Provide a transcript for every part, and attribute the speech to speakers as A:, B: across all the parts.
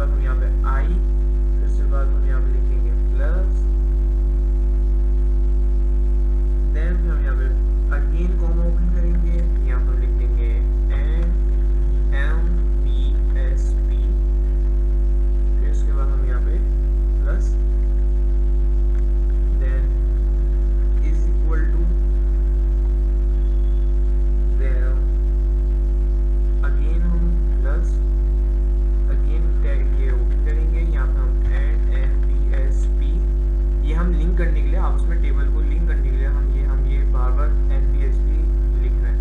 A: बाद हम यहाँ पे आई, फिर उसके बाद हम यहाँ पे लिखेंगे प्लस, देन फिर हम यहाँ पे अगेन कॉमा ओपन करेंगे, यहाँ पर लिख देंगे NMBSP, फिर उसके बाद हम यहाँ पे plus, then is equal to, then again हम प्लस, अगेन टैग ये ओपन करेंगे, यहाँ पे हम NMBSP, ये हम लिंक करने के लिए, आप उसमें टेबल को लिंक करने के लिए हम ये बार बार NBSP लिख रहे हैं।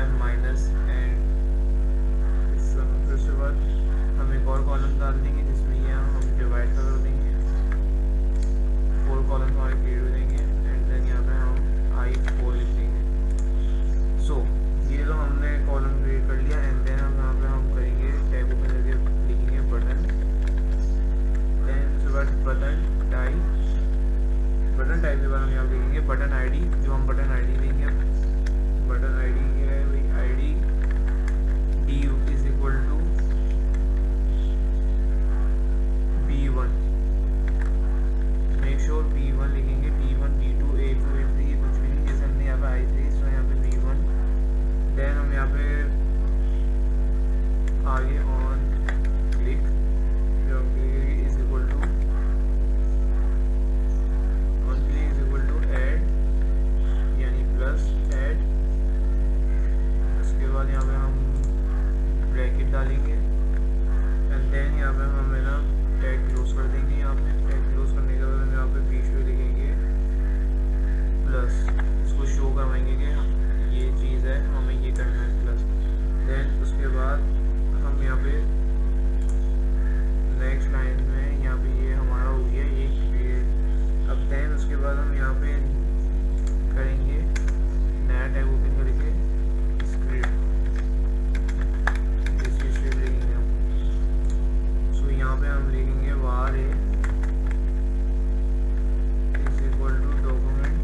A: है माइनस एंड। फिर उसके बाद हम एक और कॉलम डाल देंगे जिसमें ये हम डिवाइड कर देंगे, 4 कॉलम हमारे क्रिएट हो देंगे एंड देन यहाँ पे हम I4 लिख देंगे। सो ये तो हमने कॉलम क्रिएट कर लिया एंड देन हम यहाँ पे हम करेंगे टैब ओपन करके लिखेंगे बटन, देन उसके बाद बटन टाइप के बाद हम यहाँ लिखेंगे बटन आईडी। जो हम बटन आईडी देंगे, बटन आईडी क्या है भाई, ID DU is equal to B1। Make sure B1 लिखेंगे, B1 B2 A2 A3 ये कुछ भी नहीं, जैसे हमने यहाँ पे I3 इसमें यहाँ पे B1। देन हम यहाँ पे आगे on click is equal to add यानी प्लस ऐड। उसके बाद यहाँ पे हम ब्रैकेट डालेंगे एंड देन यहाँ पे हम है ना टैग क्लोज कर देंगे। यहाँ पे टैग क्लोज करने के बाद हम यहाँ पे बीच में लिखेंगे प्लस, इसको शो करवाएंगे कि ये चीज़ है हमें ये करना है प्लस। देन उसके बाद हम यहाँ पे नेक्स्ट लाइन में यहाँ पे ये हमारा हो गया ये क्रिएट। अब देन उसके बाद हम यहाँ पे करेंगे नया टैग ओपन करके स्क्रिप्ट लिखेंगे हम। सो यहाँ पे हम लिखेंगे var a is equal to document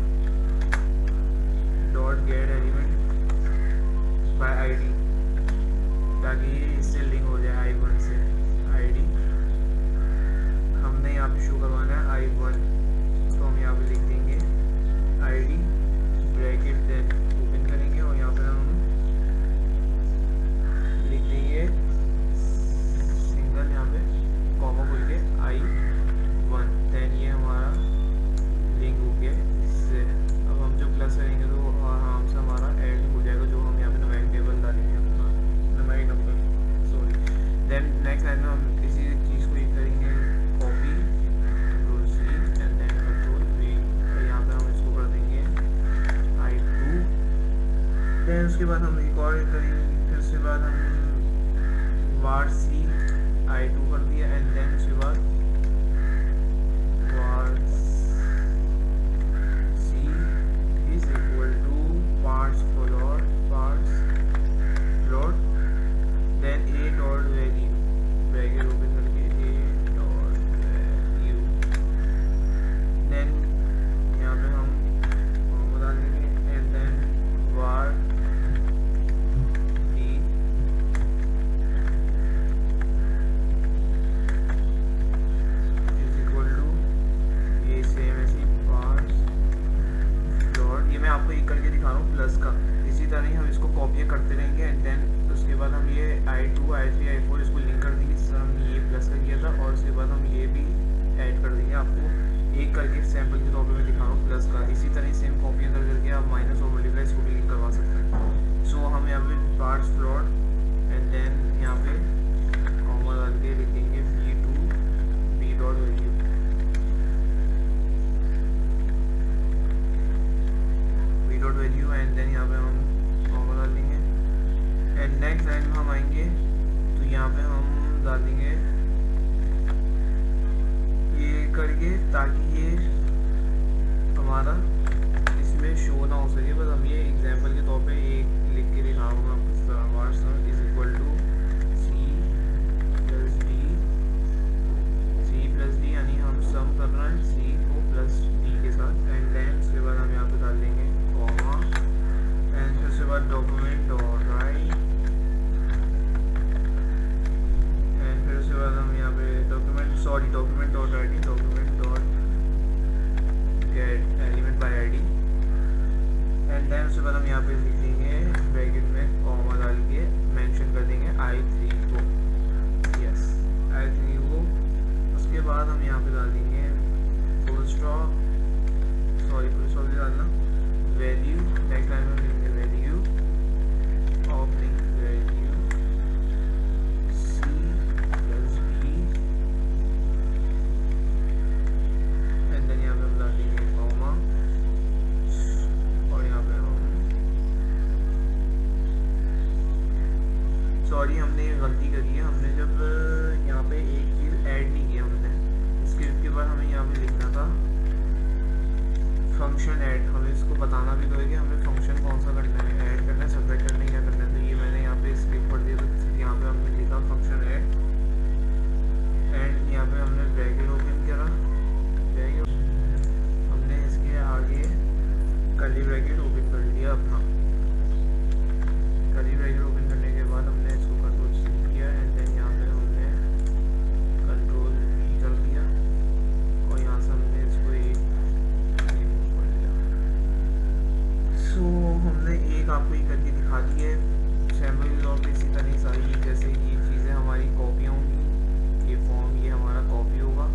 A: dot get element by ID, ताकि ये इससे लिंक हो जाए I1 से। आईडी हमने यहाँ पे शो करवाना है I1, तो हम यहाँ पे लिख देंगे आईडी ब्रैकेट देन ओपन करेंगे और यहाँ पे हम लिख देंगे सिंगल यहाँ पे कॉमा खोल के I1। देन ये हमारा लिंक हो गया इससे। अब हम जो प्लस करेंगे तो आराम से हमारा ऐड हो जाएगा, जो हम यहाँ पे न्यूमेरिक टेबल डालेंगे अपना numeric number sorry. Then next line में हम इसी चीज़ को ये करेंगे copy control C and then control V और यहाँ पे हम इसको कर देंगे I2। देन उसके बाद हम एक और करेंगे, फिर उसके बाद हम var C I2 कर दिया एंड देन उसके बाद var C is equal to parts float then a dot value bracket open करके a डॉट वैल्यू। देन यहाँ पे हम बता देंगे and then var d is equal to ये सेम ऐसी पार्ट्स फ्लोट। ये मैं आपको एक करके दिखा रहा हूँ प्लस का। इसी तरह ही हम इसको कॉपी करते रहेंगे एंड देन उसके बाद हम ये I2 I3 I4 इसको लिंक कर देंगे, जिस तरह हमने ये प्लस का किया था, और उसके बाद हम ये भी ऐड कर देंगे। आपको एक करके सैम्पल के तौर पे मैं दिखा रहा हूँ प्लस का। इसी तरह सेम कॉपी अंदर करके आप माइनस और मल्टीप्लाई इसको भी लिंक करवा सकते हैं। सो हम यहाँ पे पार्ट्स फ्लोट एंड देन यहाँ पे कॉमा डाल के लिखेंगे V2 B dot value. And then यहाँ पे हम कॉमा डाल देंगे एंड नेक्स्ट लाइन में हम आएंगे तो यहाँ पे हम डाल देंगे ये करके, ताकि ये हमारा इसमें शो ना हो सके। बस हम ये एग्जांपल के तौर पे एक लिख के दिखा रहा हूँ आपको इस तरह, var sum is equal to C plus D यानी हम सम कर रहे हैं C को प्लस D के साथ एंड देन उसके बाद हम यहाँ पे डाल देंगे कॉमा एंड फिर उसके बाद डॉक्यूमेंट डॉट राइट एंड फिर उसके बाद हम यहाँ पे document dot ID document dot get element by ID and then उसके बाद हम यहाँ पे लिख देंगे ब्रैकेट में कॉमा डाल के मेंशन कर देंगे I3 को, यस I3 को। उसके बाद हम यहाँ पे डाल देंगे फुल स्टॉप डालना वैल्यू। नेक्स्ट लाइन में लिखेंगे value of link value C plus B and then यहाँ पे हम डाल देंगे कॉमा और यहाँ पे हम फंक्शन ऐड, हमें इसको बताना भी तो है कि हमें फंक्शन कौन सा करना है, ऐड करना है, सबट्रैक्ट करना है, क्या करना है। तो ये मैंने यहाँ पे स्क्रिप्ट पढ़ दिया, तो यहाँ पे हमने लिखा फंक्शन ऐड, एंड यहाँ पे हमने ब्रैकेट ओपन करा, ब्रैकेट हमने इसके आगे कर्ली ब्रैकेट ओपन कर लिया अपना। कर्ली ब्रैकेट ओपन करने के बाद हमने इसको कंट्रोल सी किया, एंड देन यहाँ पे हमने कंट्रोल वी कर दिया, और यहाँ से हमने इसको एक कर लिया। सो हमने एक आपको ये करके दिखा दी है सैम्पल रिजॉल्व पे। इसी तरह सारी जैसे ये चीज़ें हमारी कॉपी होंगी, ये फॉर्म ये हमारा कॉपी होगा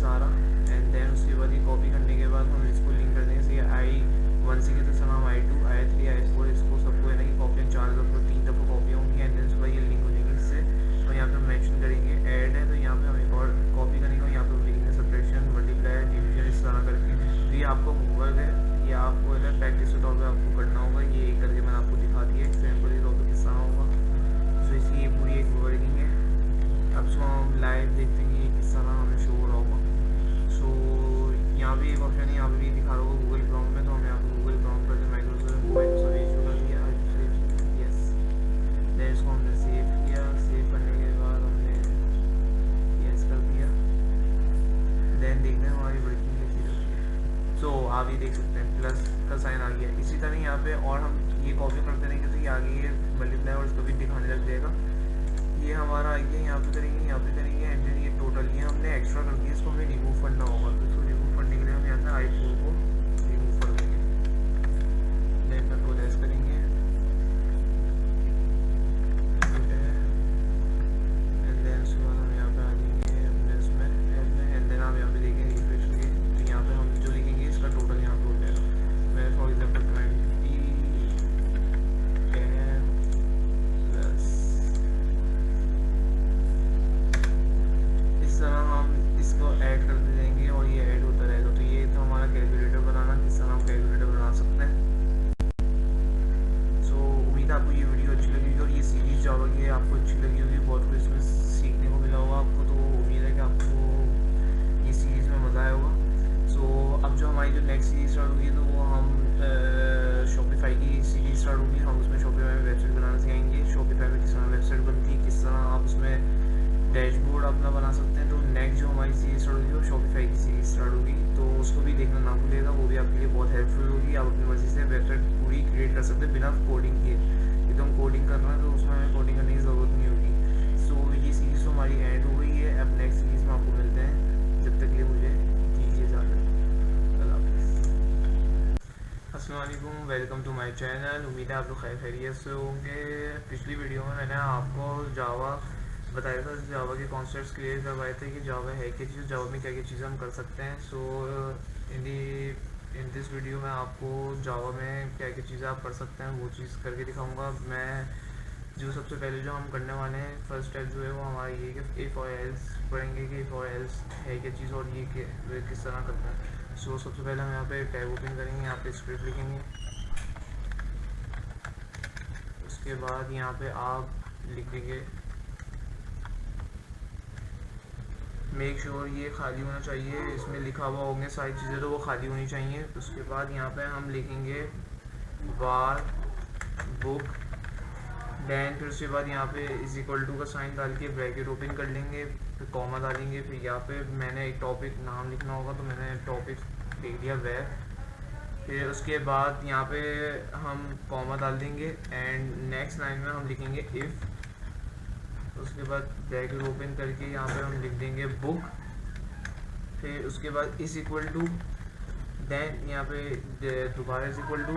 A: सारा, एंड देन उसके बाद ये कॉपी करने के बाद हम इसको लिंक कर देंगे। जैसे I1 से तो सर हम I2 I3 I4 इसको सबको है ना कि कॉपी 4 दफ़ा 3 दफ़ा कॉपी होंगी, एंड देन उसके बाद ये लिंक हो जाएगी इससे। और यहाँ पे हम मेंशन करेंगे ऐड है, तो यहाँ पे हम एक और कॉपी करेंगे, और यहाँ पे हम लिखेंगे सब्ट्रैक्शन, मल्टीप्लाई, डिवीजन, इस तरह करके। तो ये आपको होमवर्क है, ये आपको है प्रैक्टिस के तौर पर आपको करना होगा। ये एक करके मैंने आपको दिखा दिया एग्जाम्पल के तौर पर किस तरह होगा। सो इसकी ये पूरी एक वर्किंग है। अब इसको हम लाइव देखते हैं कि ये किस तरह हमें शो हो रहा होगा। सो यहाँ भी एक ऑप्शन है, यहाँ पे भी दिखा रहा होगा गूगल क्रोम में, तो हम यहाँ पे गूगल क्रोम कर दें, माइक्रोसॉफ्ट इशू कर दिया, यस। देन इसको हमने सेव किया, सेव करने के बाद हमने यस कर दिया। देन देखते हैं हमारी वर्किंग कैसी होती है। सो आप ये देख सकते हैं प्लस का साइन आ गया। इसी तरह यहाँ पे और हम ये कॉपी करते रहेंगे तो ये आगे ये मल्टीप्लाई और इसको भी दिखाने लग जाएगा। ये हमारा आइए यहाँ पे करेंगे, यहाँ पे करेंगे, एंड देन ये टोटल ये हमने एक्स्ट्रा कर दिया, इसको हमें रिमूव करना होगा। तो इसको रिमूव करने के लिए हम यहाँ से I4 को रिमूव कर देंगे, देन कंट्रोल एस करेंगे, एंड देन उसके बाद हम यहाँ पे आ जाएंगे अपने इसमें एड में, एंड देन आप यहाँ पे देखेंगे रिफ्रेश करके, तो यहाँ पे हम जो लिखेंगे इसका टोटल यहाँ पे हो जाएगा। मैं फॉर एग्जाम्पल 20 हम इसको ऐड करते जाएंगे और ये ऐड होता रहेगा। तो ये तो हमारा कैलकुलेटर बनाना, किस तरह हम कैलकुलेटर बना सकते हैं। सो उम्मीद है आपको ये वीडियो अच्छी लगी होगी, और ये सीरीज जावा की आपको अच्छी लगी होगी, बहुत कुछ इसमें सीखने को मिला होगा आपको। तो उम्मीद है कि आपको ये सीरीज़ में मज़ा आया होगा। सो अब जो हमारी जो नेक्स्ट सीरीज स्टार्ट होगी, तो वो हम शॉपिफाई की सीरीज स्टार्ट होगी। हम उसमें शॉपिफाई में वेबसाइट बनाना सिखाएंगे, शॉपिफाई में किस तरह वेबसाइट बनती है, किस तरह आप उसमें डैशबोर्ड अपना बना सकते हैं। तो नेक्स्ट जो हमारी सीरीज स्टार्ट होगी वो शॉपिफाई की सीरीज स्टार्ट होगी, तो उसको भी देखना ना भूलिएगा, वो भी आपके लिए बहुत हेल्पफुल होगी। आप अपनी मर्जी से वेबसाइट पूरी क्रिएट कर सकते हैं बिना कोडिंग के। ये तो हम कोडिंग कर रहे हैं, तो उसमें हमें कोडिंग करने की ज़रूरत नहीं होगी। सो ये सीरीज़ तो हमारी एंड हो गई है। अब नेक्स्ट सीरीज़ में आपको मिलते हैं, जब तक लिए मुझे दीजिए इजाज़त। अल्लाह हाफ़िज़। अस्सलाम वालेकुम, वेलकम टू माय चैनल। उम्मीद है आप लोग खैरियत से होंगे। पिछली वीडियो में मैंने आपको जावा बताया था, जावा के कॉन्सेप्ट्स क्लियर करवाए थे कि जावा है क्या चीज़, जावा में क्या क्या चीज़ें हम कर सकते हैं। सो इन दिस वीडियो में आपको जावा में क्या क्या चीज़ें आप कर सकते हैं वो चीज़ करके दिखाऊंगा। मैं जो सबसे पहले जो हम करने वाले हैं फर्स्ट स्टेप जो है वो हमारा ये कि इफ़ और एल्स पढ़ेंगे कि इफ़ और एल्स है क्या चीज़ और ये किस तरह करता है। सो सबसे पहले हम यहाँ पे टैब ओपन करेंगे, यहाँ पे स्क्रिप्ट लिखेंगे, उसके बाद यहाँ पे आप लिख देंगे मेक श्योर ये खाली होना चाहिए, इसमें लिखा हुआ होंगे सारी चीज़ें तो वो खाली होनी चाहिए। उसके बाद यहाँ पे हम लिखेंगे वार बुक, देन फिर उसके बाद यहाँ पे इज इक्वल टू का साइन डाल के ब्रैकेट ओपन कर लेंगे, फिर कॉमा डालेंगे। फिर यहाँ पे मैंने एक टॉपिक नाम लिखना होगा, तो मैंने टॉपिक लिख दिया वेब। फिर उसके बाद यहाँ पे हम कॉमा डाल देंगे, एंड नेक्स्ट लाइन में हम लिखेंगे इफ़, उसके बाद ब्रैकेट ओपन करके यहाँ पे हम लिख देंगे बुक। फिर उसके बाद इज इक्वल टू, देन यहाँ पे दोबारा इज इक्वल टू,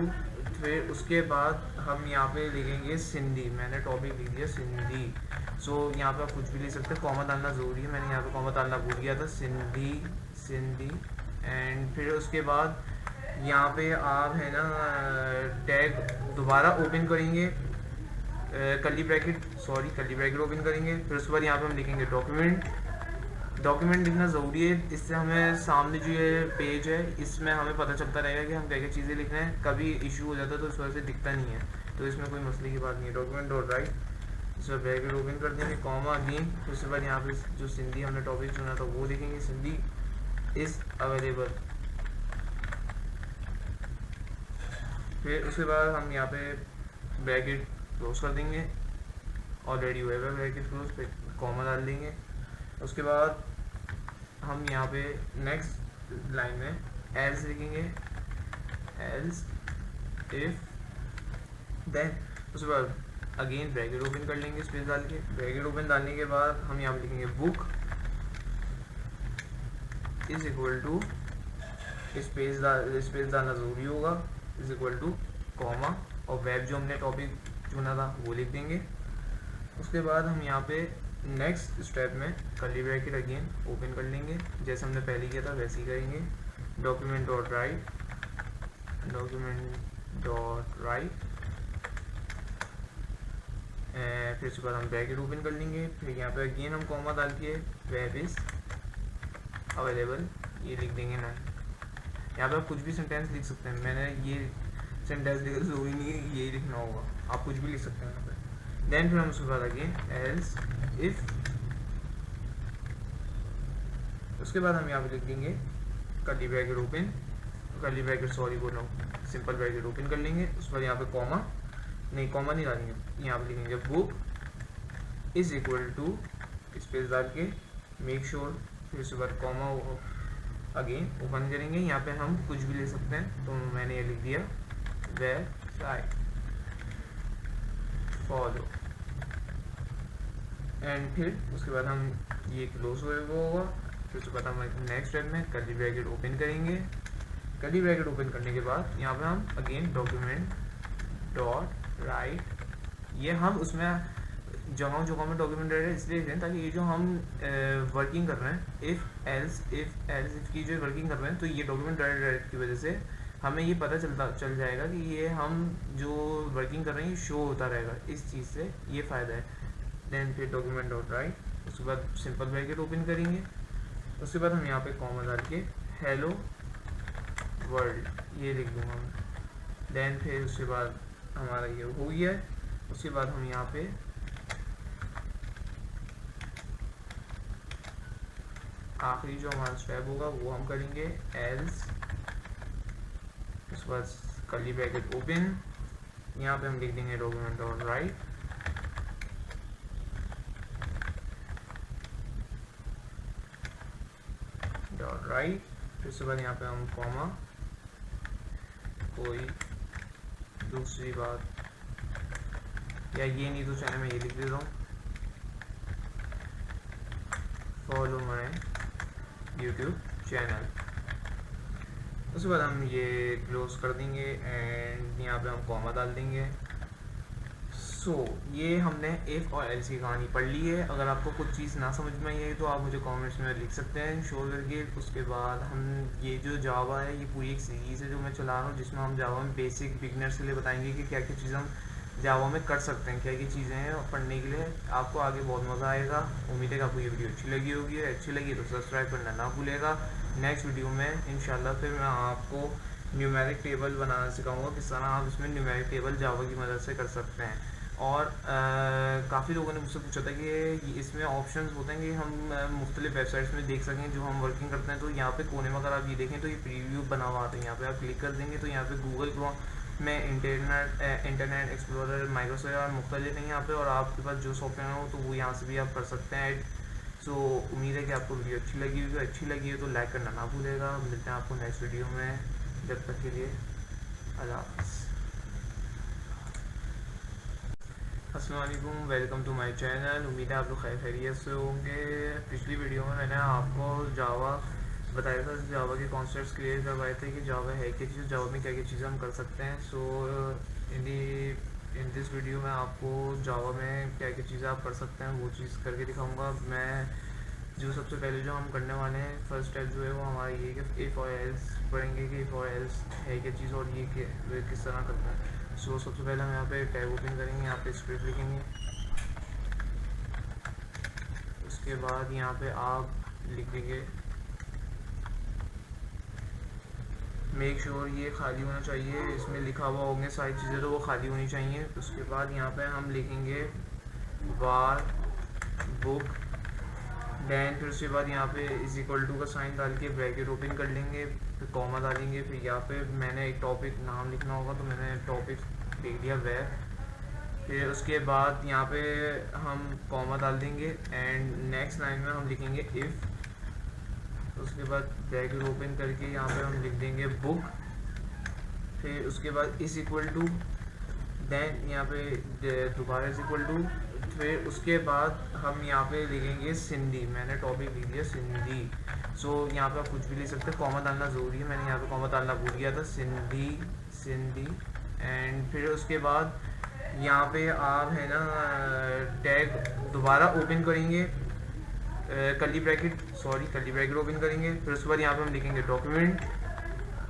A: फिर उसके बाद हम यहाँ पे लिखेंगे सिंधी। मैंने टॉपिक लिख दिया सिंधी। सो यहाँ पे आप कुछ भी लिख सकते हैं, कॉमा डालना ज़रूरी है, मैंने यहाँ पे कॉमा डालना भूल गया था, सिंधी। एंड फिर उसके बाद यहाँ पे आप है ना टैग दोबारा ओपन करेंगे, कर्ली ब्रैकेट ओपन करेंगे। फिर उसके बाद यहाँ पे हम लिखेंगे डॉक्यूमेंट लिखना ज़रूरी है, इससे हमें सामने जो ये पेज है इसमें हमें पता चलता रहेगा कि हम क्या क्या चीज़ें लिख रहे हैं। कभी इशू हो जाता है तो इस वजह से दिखता नहीं है, तो इसमें कोई मसले की बात नहीं है। डॉक्यूमेंट डॉट राइट, इसमें ब्रैकेट ओपन कर देंगे, कॉमा अगेन। फिर उसके बाद यहाँ पे जो सिंधी हमने टॉपिक चुना था वो लिखेंगे, सिंधी इज़ अवेलेबल। फिर उसके बाद हम यहाँ पे ब्रैकेट क्लोज कर देंगे, ऑलरेडी हुआ है ब्रैकेट क्लोज, पे कॉमा डाल देंगे। उसके बाद हम यहाँ पे नेक्स्ट लाइन में एल्स लिखेंगे, एल्स इफ देन, उसके बाद अगेन ब्रैकेट ओपन कर लेंगे स्पेस डाल के। ब्रैकेट ओपन डालने के बाद हम यहाँ पे लिखेंगे book is equal to, space डालना ज़रूरी होगा, इज इक्वल टू कॉमा, और वेब जो हमने टॉपिक चुना था वो लिख देंगे। उसके बाद हम यहाँ पे नेक्स्ट स्टेप में कर्ली ब्रैकेट अगेन ओपन कर लेंगे, जैसे हमने पहले किया था वैसे ही करेंगे। Document dot right, document dot right, फिर उसके बाद हम ब्रैकेट ओपन कर लेंगे। फिर यहाँ पे अगेन हम कॉमा डाल के वेब इज अवेलेबल ये लिख देंगे ना। यहाँ पे आप कुछ भी सेंटेंस लिख सकते हैं, मैंने ये सेंटेंस लिखा ज़रूरी नहीं है यही लिखना होगा, आप कुछ भी लिख सकते हैं यहाँ पे। देन फिर हम उसके बाद अगेन एल्स इफ, उसके बाद हम यहाँ पे लिख देंगे curly bracket open, curly bracket sorry बोल रहा हूँ, सिंपल ब्रैकेट ओपन कर लेंगे। उस पर यहाँ पे कॉमा नहीं, कॉमा नहीं डालेंगे, यहाँ पे लिखेंगे book is equal to space डाल के मेक श्योर, फिर उसके बाद कॉमा अगेन ओपन करेंगे। यहाँ पे हम कुछ भी ले सकते हैं, तो मैंने ये लिख दिया वेबसाइट फॉलो, एंड फिर उसके बाद हम ये क्लोज होगा। फिर उसके बाद हम नेक्स्ट स्टेप में कर्ली ब्रैकेट ओपन करेंगे। कर्ली ब्रैकेट ओपन करने के बाद यहाँ पे हम अगेन डॉक्यूमेंट डॉट राइट, ये हम उसमें जगह में डॉक्यूमेंट राइट इसलिए दें ताकि ये जो हम वर्किंग कर रहे हैं इफ़ एल्स की जो वर्किंग कर रहे हैं, तो ये डॉक्यूमेंट राइट की वजह से हमें ये पता चल जाएगा कि ये हम जो वर्किंग कर रहे हैं ये शो होता रहेगा, इस चीज़ से ये फ़ायदा है। देन फिर डॉक्यूमेंट डॉट राइट, उसके बाद सिंपल ब्रैकेट ओपन करेंगे। उसके बाद हम यहाँ पे कॉमा डाल के हेलो वर्ल्ड ये लिख दूँगा मैं। देन फिर उसके बाद हमारा ये हो गया है। उसके बाद हम यहाँ पे आखिरी जो हमारा स्टेप होगा वो हम करेंगे एल्स, उसके बाद कर्ली ब्रैकेट ओपन, यहाँ पे हम लिख देंगे डॉक्यूमेंट डॉट राइट, फिर उसके बाद यहाँ पे हम कॉमा, कोई दूसरी बात या ये नहीं तो चैनल में ये लिख देता हूँ, फॉलो माय यूट्यूब चैनल। उसके बाद हम ये क्लोज कर देंगे एंड यहाँ पे हम कॉमा डाल देंगे। ये हमने इफ और एल्स की कहानी पढ़ ली है। अगर आपको कुछ चीज़ ना समझ में आई है तो आप मुझे कमेंट्स में लिख सकते हैं शो करके। उसके बाद हम ये जो जावा है ये पूरी एक सीरीज़ है जो मैं चला रहा हूँ, जिसमें हम जावा में बेसिक बिगनर्स के लिए बताएंगे कि क्या क्या चीज़ें हम जावा में कर सकते हैं, क्या क्या चीज़ें हैं पढ़ने के लिए। आपको आगे बहुत मज़ा आएगा। उम्मीद है कि आपको ये वीडियो अच्छी लगी होगी। अच्छी लगी तो सब्सक्राइब करना ना भूलेगा। नेक्स्ट वीडियो में इंशाल्लाह फिर मैं आपको न्यूमेरिक टेबल बनाना सिखाऊंगा, किस तरह आप इसमें न्यूमेरिक टेबल जावा की मदद से कर सकते हैं। और काफ़ी लोगों ने मुझसे पूछा था कि इसमें ऑप्शंस होते हैं कि हम मुख्तलिफ वेबसाइट्स में देख सकें जो हम वर्किंग करते हैं। तो यहाँ पे कोने में अगर आप ये देखें तो ये प्रीव्यू बना हुआ आता है, यहाँ पे आप क्लिक कर देंगे तो यहाँ पे गूगल क्रोम में इंटरनेट एक्सप्लोरर, माइक्रोसॉफ्ट और मुख्तलिफ हैं यहाँ पे, और आपके पास जो सॉफ्टवेयर हो तो वो यहाँ से भी आप कर सकते हैं। सो उम्मीद है कि आपको वीडियो अच्छी लगी होगी। अच्छी लगी है तो लाइक करना ना भूलेगा। मिलते हैं आपको नेक्स्ट वीडियो में, जब तक के लिए अल्लाह हाफ़िज़। अस्सलाम वालेकुम, वेलकम टू माय चैनल। उम्मीद है आप लोग खैरियत से होंगे। पिछली वीडियो में मैंने आपको जावा बताया था, जावा के कॉन्सेप्ट्स क्लियर करवाए थे कि जावा है क्या चीज़, जावा में क्या क्या चीज़ें हम कर सकते हैं। सो इन दिस वीडियो में आपको जावा में क्या क्या चीज़ें आप कर सकते हैं वो चीज़ करके दिखाऊंगा मैं। जो सबसे पहले जो हम करने वाले हैं फर्स्ट स्टेप जो है वो हमारा ये है कि इफ़ और एल्स पढ़ेंगे कि इफ़ और एल्स है क्या चीज़ और ये किस तरह करना है। सो सबसे पहले हम यहाँ पे टैब ओपन करेंगे, यहाँ पे स्क्रिप्ट लिखेंगे। उसके बाद यहाँ पे आप लिख देंगे मेक श्योर ये खाली होना चाहिए, इसमें लिखा हुआ होंगे सारी चीज़ें तो वो खाली होनी चाहिए। उसके बाद यहाँ पे हम लिखेंगे वार बुक देन फिर उसके बाद यहाँ पे इज इक्वल टू का साइन डाल के ब्रैकेट ओपन कर लेंगे, फिर कॉमा डालेंगे, फिर यहाँ पे मैंने एक टॉपिक नाम लिखना होगा तो मैंने टॉपिक लिख दिया वेब। फिर उसके बाद यहाँ पे हम कॉमा डाल देंगे एंड नेक्स्ट लाइन में हम लिखेंगे इफ़। उसके बाद ब्रैकेट ओपन करके यहाँ पे हम लिख देंगे बुक। फिर उसके बाद इज इक्वल टू, देन यहाँ पे दोबारा इज इक्वल टू, फिर उसके बाद हम यहाँ पे लिखेंगे सिंधी। मैंने टॉपिक लिख दिया सिंधी। सो यहाँ पे आप कुछ भी लिख सकते हैं, कॉमा डालना ज़रूरी है, मैंने यहाँ पे कॉमा डालना भूल गया था। सिंधी सिंधी एंड फिर उसके बाद यहाँ पे आप है ना टैग दोबारा ओपन करेंगे, कर्ली ब्रैकेट ओपन करेंगे। फिर उसके बाद यहाँ पे हम लिखेंगे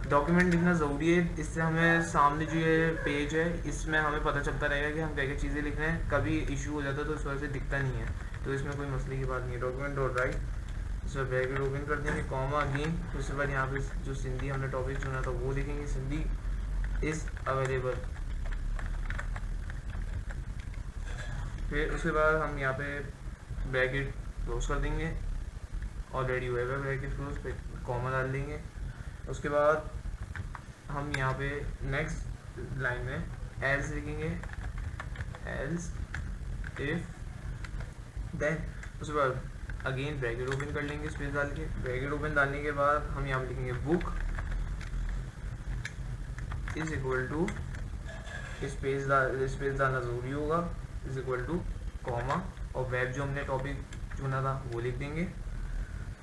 A: डॉक्यूमेंट लिखना ज़रूरी है, इससे हमें सामने जो ये पेज है इसमें हमें पता चलता रहेगा कि हम क्या क्या चीज़ें लिख रहे हैं। कभी इशू हो जाता है तो इस वजह से दिखता नहीं है, तो इसमें कोई मसले की बात नहीं है। डॉक्यूमेंट डॉट राइट, उसमें ब्रैकेट ओपन कर देंगे, कॉमा अगेन। फिर उसके बाद यहाँ पे जो सिंधी हमने टॉपिक चुना था वो लिखेंगे, सिंधी इज़ अवेलेबल। फिर उसके बाद हम यहाँ पे ब्रैकेट क्लोज कर देंगे, ऑलरेडी हुआ है ब्रैकेट क्लोज, फिर कॉमा डाल देंगे। उसके बाद हम यहाँ पे नेक्स्ट लाइन में एल्स लिखेंगे, एल्स इफ। देन उसके बाद अगेन ब्रैकेट ओपन कर लेंगे स्पेस डाल के। ब्रैकेट ओपन डालने के बाद हम यहाँ पे लिखेंगे book is equal to, space डालना ज़रूरी होगा, इज इक्वल टू कॉमा, और वेब जो हमने टॉपिक चुना था वो लिख देंगे।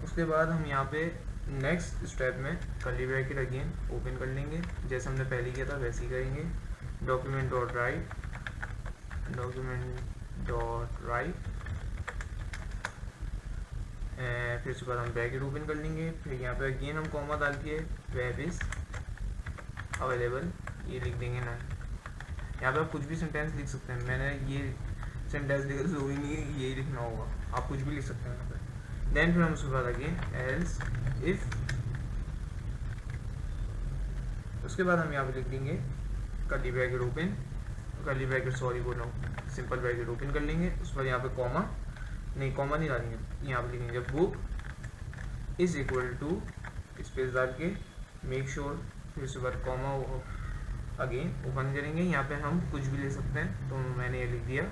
A: उसके बाद हम यहाँ पे नेक्स्ट स्टेप में कर्ली ब्रैकेट अगेन ओपन कर लेंगे, जैसे हमने पहले किया था वैसे ही करेंगे। डॉक्यूमेंट डॉट राइट, फिर उसके बाद हम ब्रैकेट ओपन कर लेंगे। फिर यहाँ पे अगेन हम कॉमा डाल के वेब इज़ अवेलेबल ये लिख देंगे ना। यहाँ पे आप कुछ भी सेंटेंस लिख सकते हैं, मैंने ये सेंटेंस लिखा ज़रूरी नहीं है यही लिखना होगा, आप कुछ भी लिख सकते हैं यहाँ पे। देन फिर हम उसके बाद अगेन एल्स इफ। उसके बाद हम यहाँ पे लिख देंगे curly bracket open, simple bracket open कर लेंगे। उसके बाद यहाँ पे कॉमा नहीं डालेंगे, यहाँ पे लिखेंगे book is equal to space डाल के मेक श्योर। फिर उसके बाद कॉमा अगेन ओपन करेंगे, यहाँ पे हम कुछ भी ले सकते हैं, तो मैंने ये लिख दिया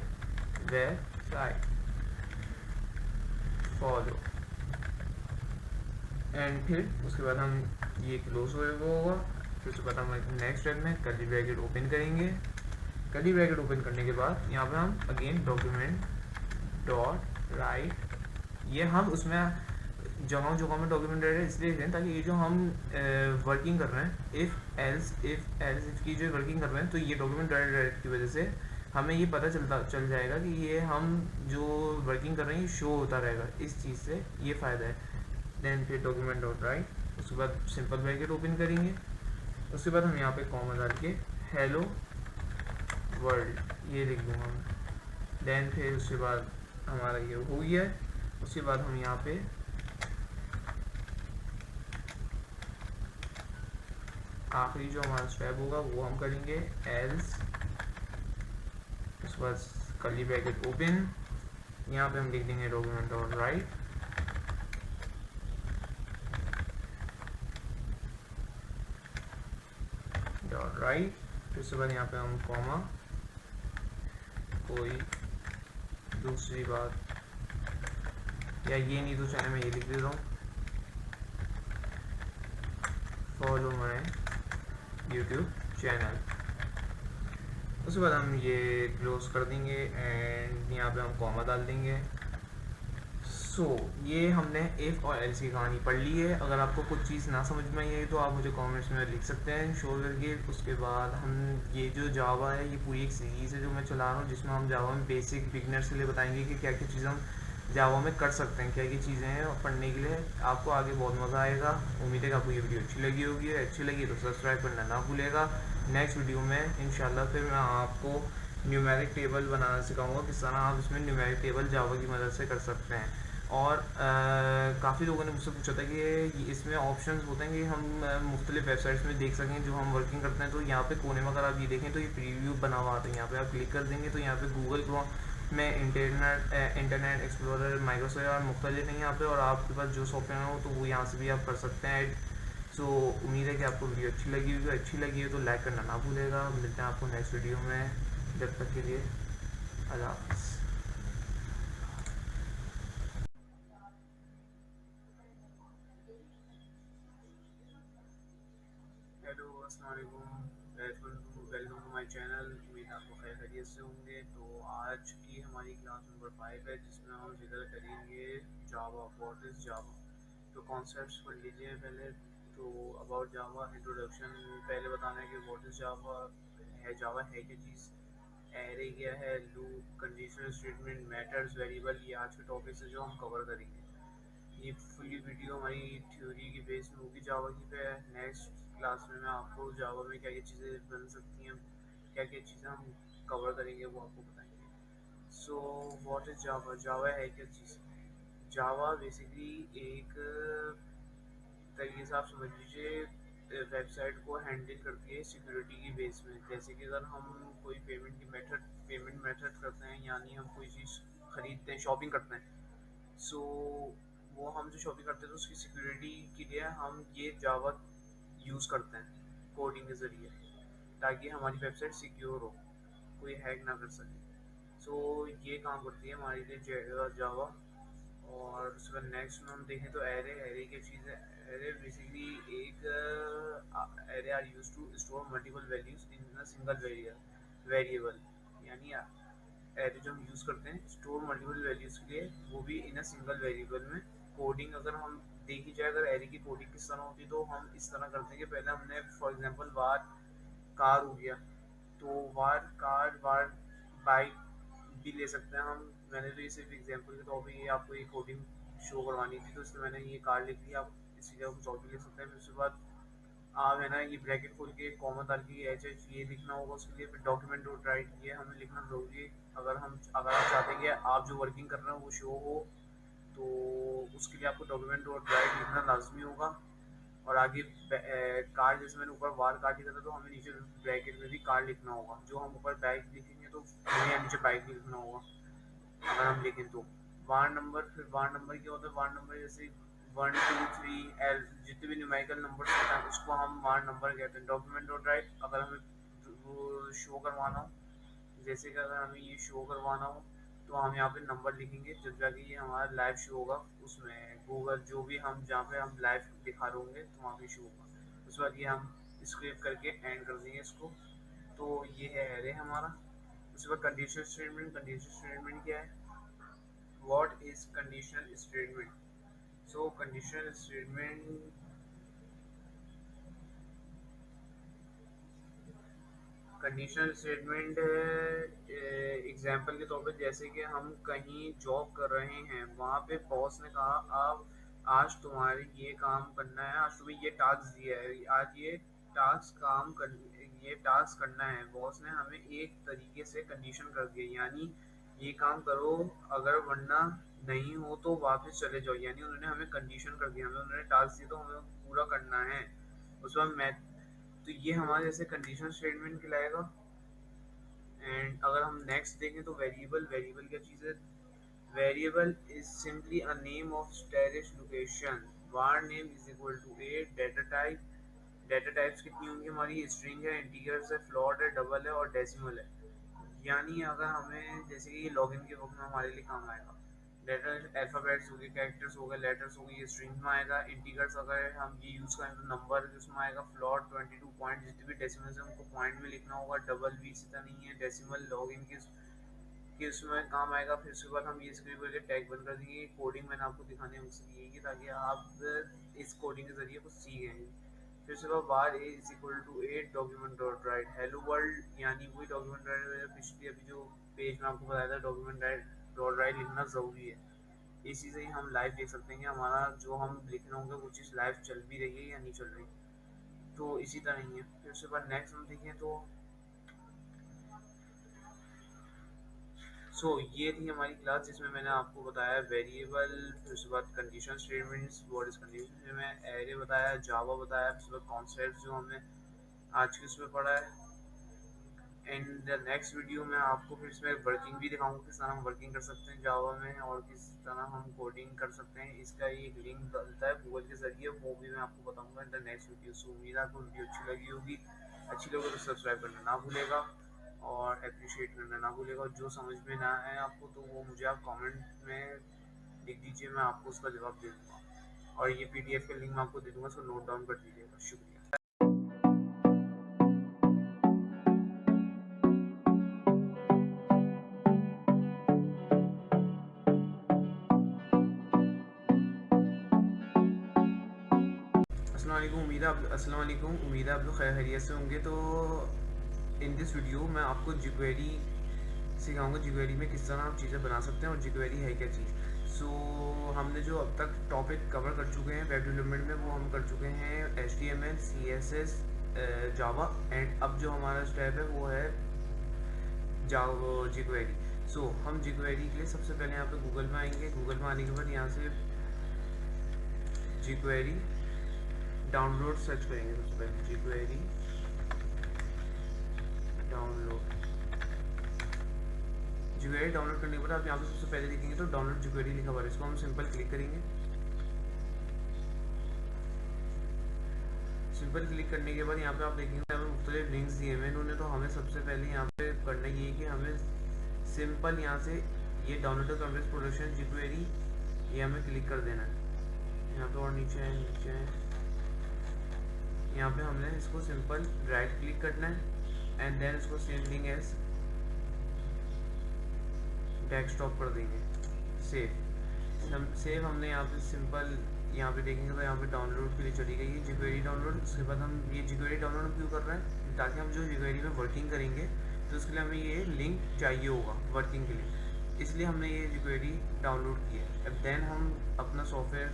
A: वेबसाइट फॉलो। एंड फिर उसके बाद हम ये क्लोज होगा। फिर उसके बाद हम नेक्स्ट स्टेप में कर्ली ब्रैकेट ओपन करेंगे। कर्ली ब्रैकेट ओपन करने के बाद यहाँ पे हम अगेन डॉक्यूमेंट डॉट राइट, ये हम उसमें जगह में डॉक्यूमेंट राइट इसलिए लिख रहे हैं ताकि ये जो हम वर्किंग कर रहे हैं इफ़ एल्स की जो वर्किंग कर रहे हैं, तो ये डॉक्यूमेंट राइट की वजह से हमें ये पता चल जाएगा कि ये हम जो वर्किंग कर रहे हैं ये शो होता रहेगा, इस चीज़ से ये फ़ायदा है। देन फिर डॉक्यूमेंट डॉट राइट, उसके बाद सिंपल ब्रैकेट ओपन करेंगे। उसके बाद हम यहाँ पे कॉमा डाल के हेलो वर्ल्ड ये लिख दूँगा मैं। देन फिर उसके बाद हमारा ये हो गया है। उसके बाद हम यहाँ पे आखिरी जो हमारा स्टेप होगा वो हम करेंगे एल्स, उसके बाद कर्ली ब्रैकेट ओपन, यहाँ पे हम लिख देंगे डॉक्यूमेंट डॉट राइट, फिर उसके बाद यहाँ पे हम कॉमा, कोई दूसरी बात या ये नहीं तो चाहे मैं ये लिख देता हूँ, फॉलो माय यूट्यूब चैनल। उसके बाद हम ये क्लोज कर देंगे एंड यहाँ पे हम कॉमा डाल देंगे। सो ये हमने इफ़ और एल्स की कहानी पढ़ ली है। अगर आपको कुछ चीज़ ना समझ में आई है तो आप मुझे कमेंट्स में लिख सकते हैं शो करके। उसके बाद हम ये जो जावा है ये पूरी एक सीरीज़ है जो मैं चला रहा हूँ, जिसमें हम जावा में बेसिक बिगनर्स के लिए बताएंगे कि क्या क्या चीज़ें हम जावा में कर सकते हैं, क्या क्या चीज़ें हैं पढ़ने के लिए। आपको आगे बहुत मज़ा आएगा। उम्मीद है कि आपको ये वीडियो अच्छी लगी होगी। अच्छी लगी तो सब्सक्राइब करना ना भूलेगा। नेक्स्ट वीडियो में इंशाल्लाह फिर मैं आपको न्यूमेरिक टेबल बनाना सिखाऊंगा, किस तरह आप इसमें न्यूमेरिक टेबल जावा की मदद से कर सकते हैं। और काफ़ी लोगों ने मुझसे पूछा था कि इसमें ऑप्शंस होते हैं कि हम मुख्तलिफ वेबसाइट्स में देख सकें जो हम वर्किंग करते हैं। तो यहाँ पे कोने में अगर आप ये देखें तो ये प्रीव्यू बना हुआ आता है, यहाँ पे आप क्लिक कर देंगे तो यहाँ पे में इंटरनेट एक्सप्लोरर, माइक्रोसॉफ्ट और मुख्तलिफ हैं यहाँ पे, और आपके पास जो सॉफ्टवेयर हो तो वो यहाँ से भी आप कर सकते हैं। सो उम्मीद है कि आपको वीडियो अच्छी लगी होगी। अच्छी लगी है तो लाइक करना ना भूलेगा। मिलते हैं आपको नेक्स्ट वीडियो में, जब तक के लिए अल्लाह हाफ़िज़। हेलो, अस्सलाम वालेकुम, वेलकम टू माय चैनल। उम्मीद आपको खैर खैरियत से होंगे। तो आज की हमारी क्लास नंबर 5 है, जिसमें हम जिक्र करेंगे जावा। व्हाट इज़ जावा? तो कॉन्सेप्ट्स पढ़ लीजिए पहले। तो अबाउट जावा इंट्रोडक्शन पहले बताना है कि व्हाट इज़ जावा है। जावा है क्या चीज़, एरे क्या है, loop, conditional statement, methods, variable, ये आज के टॉपिक्स है जो हम कवर करेंगे। ये फुली वीडियो हमारी थ्योरी की बेस में होगी जावा की पे। नेक्स्ट क्लास में मैं आपको जावा में क्या क्या चीज़ें बन सकती हैं, क्या क्या चीज़ें हम कवर करेंगे, वो आपको बताएंगे। सो व्हाट इज़ जावा? जावा है क्या चीज़? जावा बेसिकली एक तरीके से आप समझ लीजिए वेबसाइट को हैंडल करती है सिक्योरिटी की बेस में। जैसे कि अगर हम कोई पेमेंट मेथड करते हैं, यानी हम कोई चीज़ खरीदते हैं, शॉपिंग करते हैं, सो वो हम जो शॉपिंग करते हैं तो उसकी सिक्योरिटी के लिए हम ये जावा यूज़ करते हैं कोडिंग के ज़रिए, ताकि हमारी वेबसाइट सिक्योर हो, कोई हैक ना कर सके। सो ये काम करती है हमारे लिए जावा। और उसके बाद नेक्स्ट में हम देखें तो एरे क्या चीज़ है? एरे बेसिकली एक array are use to store multiple values in a single variable. यानी एरे जो हम यूज़ करते हैं स्टोर मल्टीपल वैल्यूज़ के लिए, वो भी इन अ सिंगल वेरिएबल में। कोडिंग अगर हम देखी जाए, अगर एरे की कोडिंग किस तरह होती है, तो हम इस तरह करते हैं कि पहले हमने फॉर एग्जांपल वार कार हो गया, तो वार कार वार बाइक भी ले सकते हैं हम। मैंने तो ये सिर्फ एग्जांपल के तौर पे ये आपको ये कोडिंग शो करवानी थी, तो इसलिए मैंने ये कार लिख दी। आप इसी जगह कुछ और भी लिख सकते हैं। फिर उसके बाद आप है ना ये ब्रैकेट खोल के कॉमा डाल के एच एच ये लिखना होगा उसके लिए। फिर डॉक्यूमेंट डॉट राइट ये हमें लिखना ज़रूरी है। अगर आप चाहते हैं कि आप जो वर्किंग कर रहे हो वो शो हो, तो उसके लिए आपको डॉक्यूमेंट डॉट राइट लिखना लाजमी होगा। और आगे कार, जैसे मैंने ऊपर वार कार लिखा था, तो हमें नीचे ब्रैकेट में भी कार लिखना होगा। जो हम ऊपर बाइक लिखेंगे तो हमें यहाँ नीचे बाइक भी लिखना होगा अगर हम लिखें तो। वार्ड नंबर, फिर वार्ड नंबर क्या होता है? वार्ड नंबर जैसे 1 2 3 जितने भी न्यूमेरिकल नंबर होते हैं उसको हम वार्ड नंबर कहते हैं। डॉक्यूमेंट डॉट राइट अगर हमें वो शो करवाना हो, जैसे कि अगर हमें ये शो करवाना हो तो हम यहाँ पे नंबर लिखेंगे, जब जाके ये हमारा लाइव शो होगा उसमें गूगल, जो भी हम जहाँ पे हम लाइव दिखा रहे होंगे तो वहाँ पे शो होगा। उसके बाद ये हम स्क्रिप्ट करके एंड कर देंगे इसको। तो ये है एरे हमारा। उसके बाद कंडीशनल स्टेटमेंट। कंडीशनल स्टेटमेंट क्या है? What is conditional statement? So conditional statement, conditional statement example के तौर पे, जैसे कि हम कहीं जॉब कर रहे हैं, वहाँ पे बॉस ने कहा आप आज तुम्हारे ये काम करना है, आज तुम्हें ये टास्क दिया है, आज ये टास्क करना है। बॉस ने हमें एक तरीके से कंडीशन कर दिया, यानी ये काम करो, अगर वरना नहीं हो तो वापस चले जाओ। यानी उन्होंने हमें कंडीशन कर दिया, हमें उन्होंने टास्क दिया तो हमें पूरा करना है। उस वक्त मैं, तो ये हमारे जैसे कंडीशनल स्टेटमेंट कहलाएगा। एंड अगर हम नेक्स्ट देखें तो वेरिएबल। वेरिएबल क्या चीज़ है? Variable is simply a name of static location. var name is equal to a data type. Data types कितनी होंगी हमारी? स्ट्रिंग है, इंटीजर्स है, फ्लोट है, डबल है और डेसिमल है। यानी अगर हमें जैसे कि लॉगिन के वक्त में हमारे लिए काम आएगा, लेटर अल्फ़ाबेट्स हो गए, कैरेक्टर्स हो गए, लेटर्स हो गए, ये स्ट्रिंग में आएगा। इंटीजर्स अगर हम ये यूज़ करें तो नंबर उसमें आएगा। फ्लॉट 22 पॉइंट, जितने भी डेसिमल्स हैं उनको पॉइंट में लिखना होगा। डबल भी इसी तरह नहीं है, डेसिमल लॉगिन के उसमें काम आएगा। फिर उसके बाद हम ये स्क्रिप्ट करके टैग बंद कर देंगे। कोडिंग मैंने आपको दिखाने का मकसद ये है कि ताकि आप इस कोडिंग के ज़रिए कुछ सीखें। फिर उसके बाद var a is equal to a document dot write hello world, यानी वही डॉक्यूमेंट राइट पिछली अभी जो पेज में आपको बताया था, डॉक्यूमेंट राइट डॉट राइट लिखना ज़रूरी है। इसी से ही हम लाइव देख सकते हैं कि हमारा जो हम लिख रहे होंगे वो चीज़ लाइव चल भी रही है या नहीं चल रही। तो इसी तरह ही है। फिर उसके बाद नेक्स्ट हम देखें तो ये थी हमारी क्लास, जिसमें मैंने आपको बताया वेरिएबल, फिर उसके बाद conditional statements, what is condition में, एरे बताया, जावा बताया, फिर उसके बाद कॉन्सेप्ट जो हमने आज के उसमें पढ़ा है। इन द नेक्स्ट वीडियो में आपको फिर इसमें वर्किंग भी दिखाऊंगा, किस तरह हम वर्किंग कर सकते हैं जावा में और किस तरह हम कोडिंग कर सकते हैं। इसका एक लिंक बनता है गूगल के ज़रिए, वो भी मैं आपको बताऊंगा इन द नेक्स्ट वीडियो। सो उम्मीद है आपको वीडियो अच्छी लगी होगी। अच्छी लगे तो सब्सक्राइब करना ना भूलेगा और अप्रिशिएट करना ना भूलेगा। और जो समझ में ना आए आपको तो वो मुझे आप कमेंट में लिख दीजिए, मैं आपको उसका जवाब दे दूँगा। और ये PDF का लिंक मैं आपको दे दूँगा, उसको नोट डाउन कर दीजिएगा। शुक्रिया। अस्सलाम वालेकुम, उम्मीद है आप लोग खैरियत से होंगे। तो इन दिस वीडियो मैं आपको jQuery सिखाऊंगा, jQuery में किस तरह आप चीज़ें बना सकते हैं और jQuery है क्या चीज़। सो हमने जो अब तक टॉपिक कवर कर चुके हैं वेब डेवलपमेंट में, वो हम कर चुके हैं HTML, CSS, जावा, एंड अब जो हमारा स्टेप है वो है jQuery। सो हम jQuery के लिए सबसे पहले यहाँ पे गूगल में आएंगे। गूगल में आने के बाद यहाँ से jQuery डाउनलोड सर्च करेंगे। सबसे पहले jQuery डाउनलोड करने के बाद आप यहाँ पे सबसे पहले देखेंगे तो डाउनलोड jQuery लिखा हुआ है, इसको हम सिंपल क्लिक करेंगे। सिंपल क्लिक करने के बाद यहाँ पे आप देखेंगे हमें मुख्तलिफ लिंक्स दिए हुए हैं इन्होंने। तो हमें सबसे पहले यहाँ पे करना ये है कि हमें सिंपल यहाँ से ये डाउनलोड कम्प्रेस प्रोडक्शन jQuery ये हमें क्लिक कर देना है। यहाँ पे और नीचे है, नीचे है, यहाँ पे हमने इसको सिंपल राइट क्लिक करना है एंड देन इसको सेव लिंक एज डेस्कटॉप कर देंगे। सेव हमने यहाँ पे सिंपल यहाँ पे देखेंगे तो यहाँ पे डाउनलोड के लिए चली गई है jQuery डाउनलोड। उसके बाद हम ये jQuery डाउनलोड क्यों कर रहे हैं, ताकि हम जो jQuery में वर्किंग करेंगे तो उसके लिए हमें ये लिंक चाहिए होगा वर्किंग के लिए, इसलिए हमने ये jQuery डाउनलोड किया है। अब देन हम अपना सॉफ्टवेयर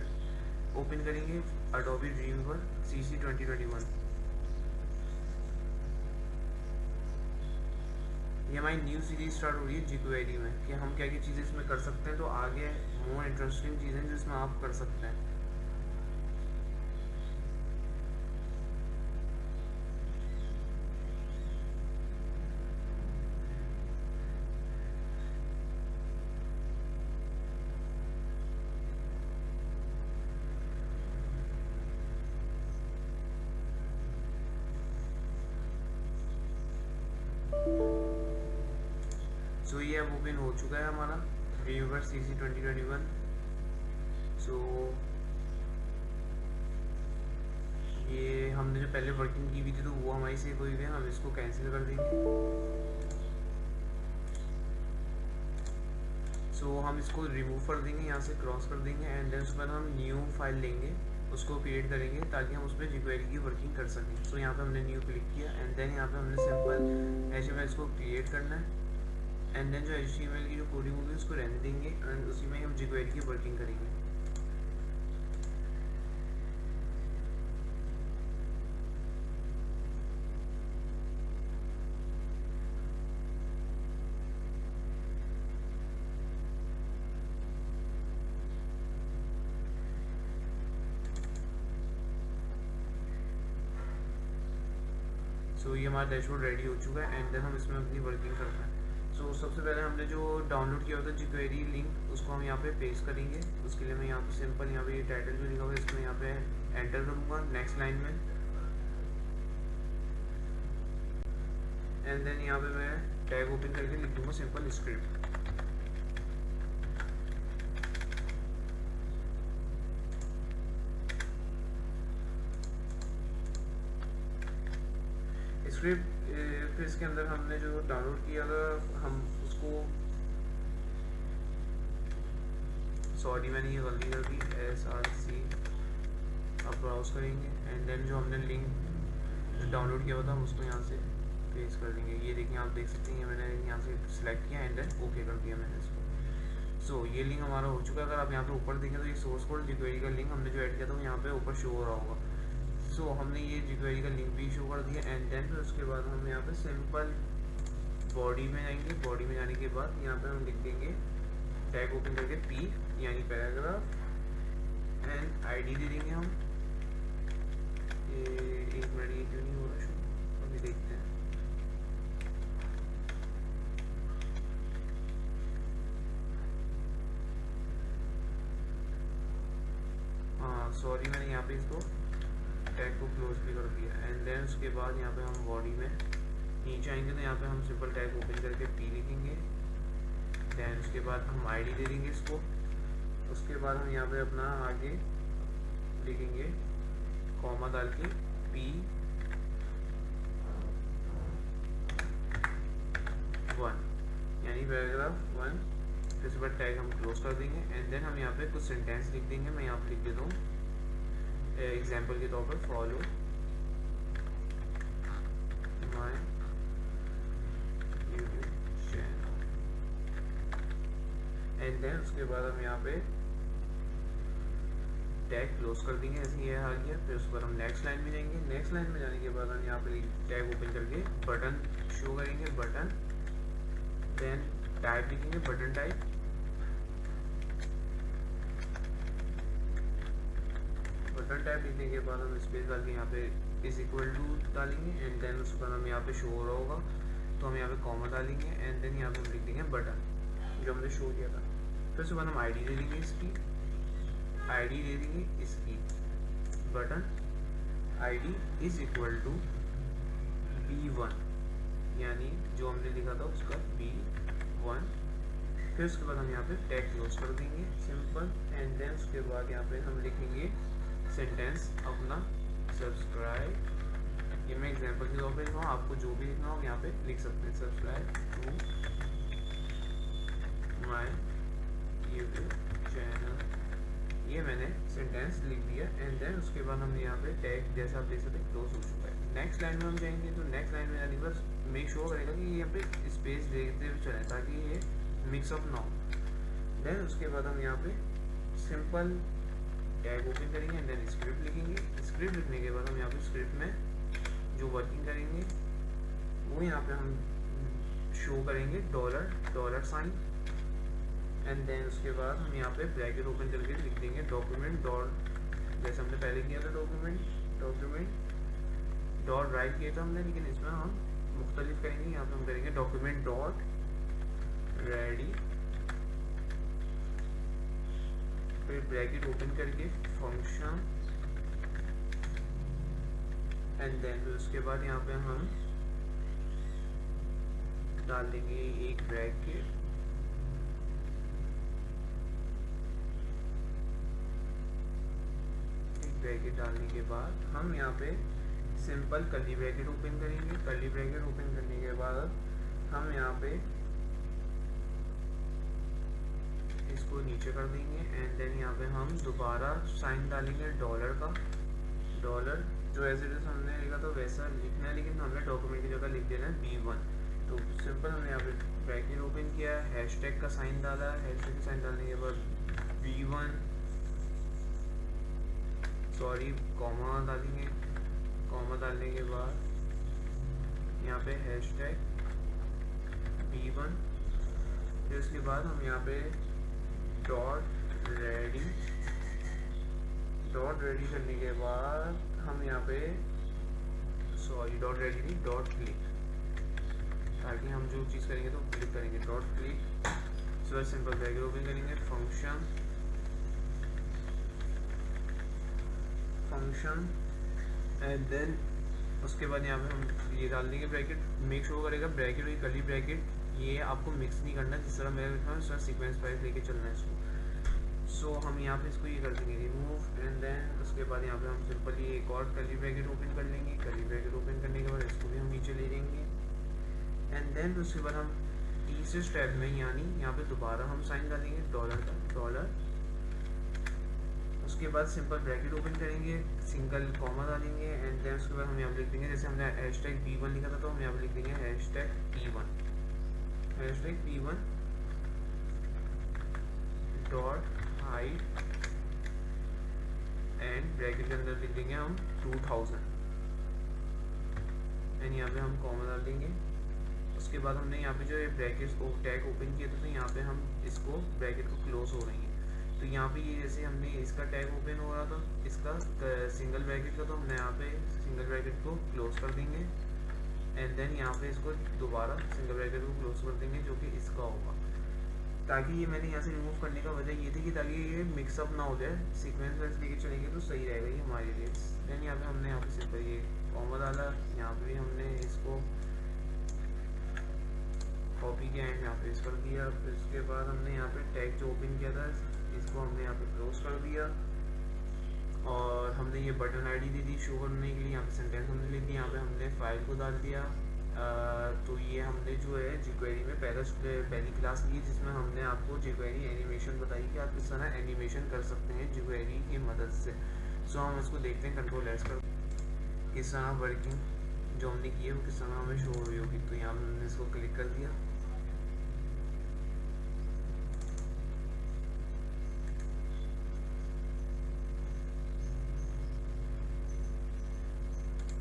A: ओपन करेंगे Adobe Dreamweaver CC 2021। ये हमारी न्यू सीरीज स्टार्ट हो रही है jQuery में कि हम क्या क्या चीज़ें इसमें कर सकते हैं। तो आगे मोर इंटरेस्टिंग चीज़ें जो इसमें आप कर सकते हैं। सो ये अब ओपन हो चुका है हमारा Dreamweaver CC 2021। सो ये हमने जो पहले वर्किंग की हुई थी तो वो हमारी सेव हुई हुई है, हम इसको कैंसिल कर देंगे। सो हम इसको रिमूव कर देंगे, यहाँ से क्रॉस कर देंगे एंड देन उसके बाद हम न्यू फाइल लेंगे, उसको क्रिएट करेंगे ताकि हम उसमें jQuery की वर्किंग कर सकें। सो यहाँ पे हमने न्यू क्लिक किया एंड देन यहाँ पे हमने सिंपल HTML इसको क्रिएट करना है एंड देन जो HTML की जो कोडिंग होगी उसको रहने देंगे एंड उसी में हम jQuery की वर्किंग करेंगे। सो ये हमारा डैशबोर्ड रेडी हो चुका है एंड देन हम इसमें अपनी वर्किंग करते हैं। सो सबसे पहले हमने जो डाउनलोड किया होता है jQuery लिंक उसको हम यहाँ पे पेस्ट करेंगे। उसके लिए मैं यहाँ पे सिंपल यहाँ पे ये टाइटल जो लिखा हुआ है इसको यहाँ पे एंटर करूँगा नेक्स्ट लाइन में एंड देन यहाँ पे मैं टैग ओपन करके लिख दूँगा सिंपल स्क्रिप्ट। स्क्रिप्ट फिर इसके अंदर हमने जो डाउनलोड किया था हम उसको, सॉरी मैंने ये गलती कर दी, SRC अब ब्राउज करेंगे एंड देन जो हमने लिंक जो डाउनलोड किया हुआ था हम उसको यहाँ से पेस्ट कर देंगे। ये देखिए आप देख सकते हैं मैंने यहाँ से सिलेक्ट किया एंड देन ओके कर दिया मैंने इसको। सो ये लिंक हमारा हो चुका है। अगर आप यहाँ पे ऊपर देखें तो ये सोर्स कोड jQuery का लिंक हमने जो ऐड किया था वो यहाँ पे ऊपर शो हो रहा होगा। सो हमने ये jQuery का लिंक भी शो कर दिया एंड देन फिर उसके बाद हम यहाँ पे सिंपल बॉडी में जाएंगे। बॉडी में जाने के बाद यहाँ पे हम लिख देंगे टैग ओपन करके P यानी पैराग्राफ एंड ID दे देंगे हम। ये एक मिनट ये क्यों नहीं हो रहा शो, अभी देखते हैं। सॉरी मैंने यहाँ पे इसको टैग को क्लोज भी कर दिया। एंड देन उसके बाद यहाँ पे हम बॉडी में नीचे आएंगे तो यहाँ पे हम सिंपल टैग ओपन करके पी लिखेंगे। दैन उसके बाद हम आईडी दे देंगे इसको। उसके बाद हम यहाँ पे अपना आगे लिखेंगे कॉमा डाल के P1, यानी पैराग्राफ 1। फिर उसके बाद टैग हम क्लोज कर देंगे। एंड देन हम यहाँ पे कुछ सेंटेंस लिख देंगे। मैं यहाँ पे लिख देता हूँ एग्जाम्पल के तौर पर, follow my YouTube channel. And then उसके बाद हम यहाँ पे टैग क्लोज कर देंगे। ऐसे ये आ गया। फिर उसके बाद हम नेक्स्ट लाइन में जाएंगे। नेक्स्ट लाइन में जाने के बाद हम यहाँ पे टैग ओपन करके बटन शो करेंगे, बटन। देन टाइप लिखेंगे, बटन टाइप। बटन टाइप लिखने के बाद हम स्पेस डाल के यहाँ पे इज इक्वल टू डालेंगे। एंड देन उसके बाद हम यहाँ पे शो हो रहा होगा तो हम यहाँ पे कॉमा डालेंगे। एंड देन यहाँ पे हम लिख देंगे बटन, जो हमने शो किया था। फिर उसके बाद हम आईडी दे देंगे इसकी, आईडी दे देंगे इसकी, button ID is equal to B1, यानी जो हमने लिखा था उसका B1। फिर उसके बाद हम यहाँ पे टैग क्लोज कर देंगे, सिंपल। एंड देन उसके बाद यहाँ पे हम लिखेंगे सेंटेंस अपना, सब्सक्राइब। ये मैं एग्जांपल के तौर पे लिख रहा हूँ, आपको जो भी लिखना हो यहाँ पे लिख सकते हैं। Subscribe to my YouTube channel. ये मैंने सेंटेंस लिख दिया। एंड देन उसके बाद हम यहाँ पे टैग जैसा आप देख सकते हैं क्लोज हो चुका है। नेक्स्ट लाइन में हम जाएंगे तो नेक्स्ट लाइन में जाने पर मेक श्योर करेगा कि यहाँ पे स्पेस देखते हुए चले ताकि ये मिक्सअप ना हो। देन उसके बाद हम यहाँ पे सिंपल टैग ओपन करेंगे। एंड देन स्क्रिप्ट लिखेंगे। स्क्रिप्ट लिखने के बाद हम यहाँ पे स्क्रिप्ट में जो वर्किंग करेंगे वो यहाँ पे हम शो करेंगे डॉलर साइन। एंड देन उसके बाद हम यहाँ पे ब्रैकेट ओपन करके लिख देंगे डॉक्यूमेंट डॉट, जैसे हमने पहले किया था डॉक्यूमेंट डॉट राइट किया था हमने, लेकिन इसमें हम मुख्तलिफ करेंगे। यहाँ पे हम करेंगे डॉक्यूमेंट डॉट रेडी, फिर ब्रैकेट ओपन करके फंक्शन। एंड देन उसके बाद यहाँ पे हम डाल देंगे एक ब्रैकेट, डालने के बाद हम यहाँ पे सिंपल कर्ली ब्रैकेट ओपन करेंगे। कर्ली ब्रैकेट ओपन करने के बाद हम यहाँ पे इसको नीचे कर देंगे। एंड देन यहाँ पे हम दोबारा साइन डालेंगे डॉलर का, डॉलर जो एज इट इज हमने लिखा था वैसा लिखना है, लेकिन हमने डॉक्यूमेंट की जगह लिख देना है B1। तो सिंपल हमने यहाँ पे ब्रैकेट ओपन किया, हैशटैग का साइन डाला। हैशटैग का साइन डालने के बाद B1 कॉमा डालेंगे। कॉमा डालने के बाद यहाँ पे हैशटैग B1। फिर उसके बाद हम यहाँ पे डॉट रेडी करने के बाद हम यहाँ पे डॉट क्लिक, ताकि हम जो चीज़ करेंगे तो क्लिक करेंगे, dot click. So simple bracket open करेंगे, फंक्शन। एंड देन उसके बाद यहाँ पे हम ये डाल देंगे ब्रैकेट। मेक श्योर करेगा ब्रैकेट और कर्ली ब्रैकेट ये आपको मिक्स नहीं करना, जिस तरह मैं लिखा हूँ उस तरह सीक्वेंस वाइज लेके चलना है इसको। सो हम यहाँ पे इसको ये कर देंगे रिमूव। एंड देन उसके बाद यहाँ पे हम सिंपली एक और कर्ली ब्रैकेट ओपन कर लेंगे। कर्ली ब्रैकेट ओपन करने के बाद इसको भी हम नीचे ले लेंगे। एंड देन उसके बाद हम तीसरे स्टेप में यानी यहाँ पे दोबारा हम साइन डालेंगे डॉलर। उसके बाद सिंपल ब्रैकेट ओपन करेंगे, सिंगल कॉमा डालेंगे। एंड देन उसके बाद हम यहाँ पे लिख देंगे, जैसे हमने हैशटैग B1 लिखा था तो हम यहाँ पे लिख देंगे hashtag P1 dot height. And bracket के अंदर लिख देंगे हम 2000। एंड यहाँ पे हम कॉमा डाल देंगे। उसके बाद हमने यहाँ पे जो ब्रैकेट टैग ओपन किया था तो यहाँ पे हम इसको ब्रैकेट को क्लोज हो रही है। तो यहाँ पे ये जैसे हमने इसका टैग ओपन हो रहा था इसका सिंगल ब्रैकेट का, तो हमने यहाँ पे सिंगल ब्रैकेट को क्लोज कर देंगे। एंड देन यहाँ पे इसको दोबारा सिंगल ब्रैकेट को क्लोज कर देंगे जो कि इसका होगा। ताकि ये मैंने यहाँ से रिमूव करने का वजह ये थी कि ताकि ये मिक्सअप ना हो जाए, सीक्वेंस वाइज लेके चलेंगे तो सही रहेगा ये हमारे लिए। देन यहाँ पे हमने यहाँ पे सिंपल ये कॉमा डाला, यहाँ पे भी हमने इसको कॉपी किया एंड यहाँ पे इस कर दिया। फिर उसके बाद हमने यहाँ पे टैग जो ओपन किया था इसको हमने यहाँ पे क्लोज कर दिया और हमने ये बटन आईडी दे दी शो करने के लिए। यहाँ पे सेंटेंस हमने लिख दिया, यहाँ पे हमने फाइल को डाल दिया। तो ये हमने जो है jQuery में पहली क्लास ली जिसमें हमने आपको jQuery एनिमेशन बताई कि आप किस तरह एनिमेशन कर सकते हैं jQuery की मदद से। सो हम इसको देखते हैं कंट्रोल एस कर किस तरह वर्किंग जो हमने की है वो किस तरह हमें शो हो रही होगी। तो यहाँ हमने इसको क्लिक कर दिया,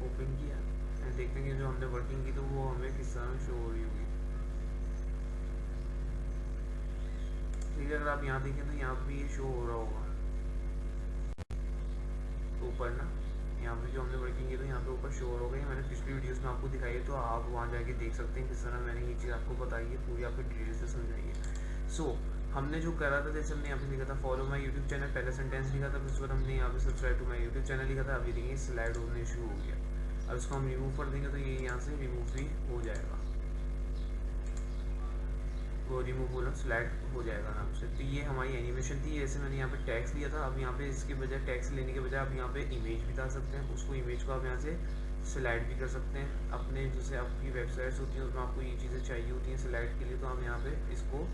A: ओपन किया एंड देखते हैं कि जो हमने वर्किंग की तो वो हमें किस तरह शो हो रही होगी। ठीक है, अगर आप यहाँ देखें तो यहाँ पे ये शो हो रहा होगा ऊपर ना, यहाँ पे जो हमने वर्किंग की तो यहाँ पे ऊपर शो हो गई। मैंने पिछली वीडियोस में आपको दिखाई है तो आप वहाँ जाके देख सकते हैं किस तरह मैंने ये चीज़ आपको बताई है, पूरी आपको डिटेल से समझाई है। सो हमने जो करा था, जैसे हमने यहाँ पे लिखा था फॉलो माय यूट्यूब चैनल, पहला सेंटेंस लिखा था, फिर उसके बाद हमने यहाँ पे subscribe to my YouTube channel लिखा था। अभी देखिए स्लाइड होने शुरू हो गया। अब इसको हम रिमूव कर देंगे तो ये यहाँ से रिमूव भी हो जाएगा, वो रिमूव बोलो स्लाइड हो जाएगा आराम से। तो ये हमारी एनिमेशन थी। ऐसे मैंने यहाँ पे टैक्स लिया था, अब यहाँ पे इसके बजाय टैक्स लेने के बजाय आप यहाँ पे इमेज भी डाल सकते हैं। उसको इमेज को आप यहाँ से स्लाइड भी कर सकते हैं अपने, जैसे आपकी वेबसाइट्स होती हैं उसमें आपको ये चीज़ें चाहिए होती हैं स्लाइड के लिए, तो हम यहाँ पे इसको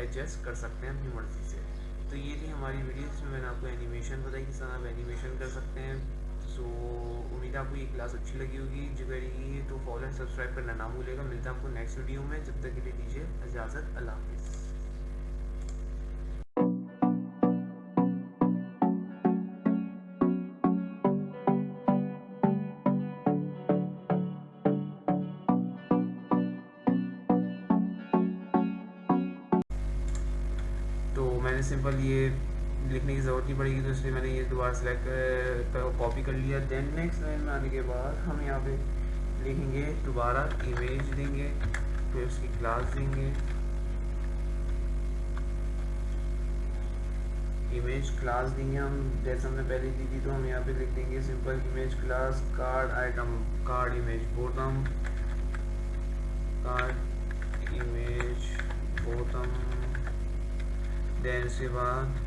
A: एडजस्ट कर सकते हैं अपनी मर्जी से। तो ये थी हमारी वीडियो जिसमें मैंने आपको एनिमेशन बताई किस तरह आप एनिमेशन कर सकते हैं। सो उम्मीद है आपको ये क्लास अच्छी लगी होगी jQuery की, तो फॉलो एंड सब्सक्राइब करना ना भूलेगा। मिलता है आपको नेक्स्ट वीडियो में, जब तक के लिए दीजिए इजाज़त, अल्लाह हाफिज़। तो मैंने सिंपल ये लिखने की ज़रूरत नहीं पड़ेगी तो इसलिए मैंने ये दोबारा सेलेक्ट कॉपी कर लिया। देन नेक्स्ट लाइन में आने के बाद हम यहाँ पे लिखेंगे दोबारा इमेज देंगे, फिर उसकी क्लास देंगे, इमेज क्लास देंगे हम जैसे हमने पहले दी थी। तो हम यहाँ पे लिख देंगे simple image class card item, card image bottom, card image bottom. Then उसके बाद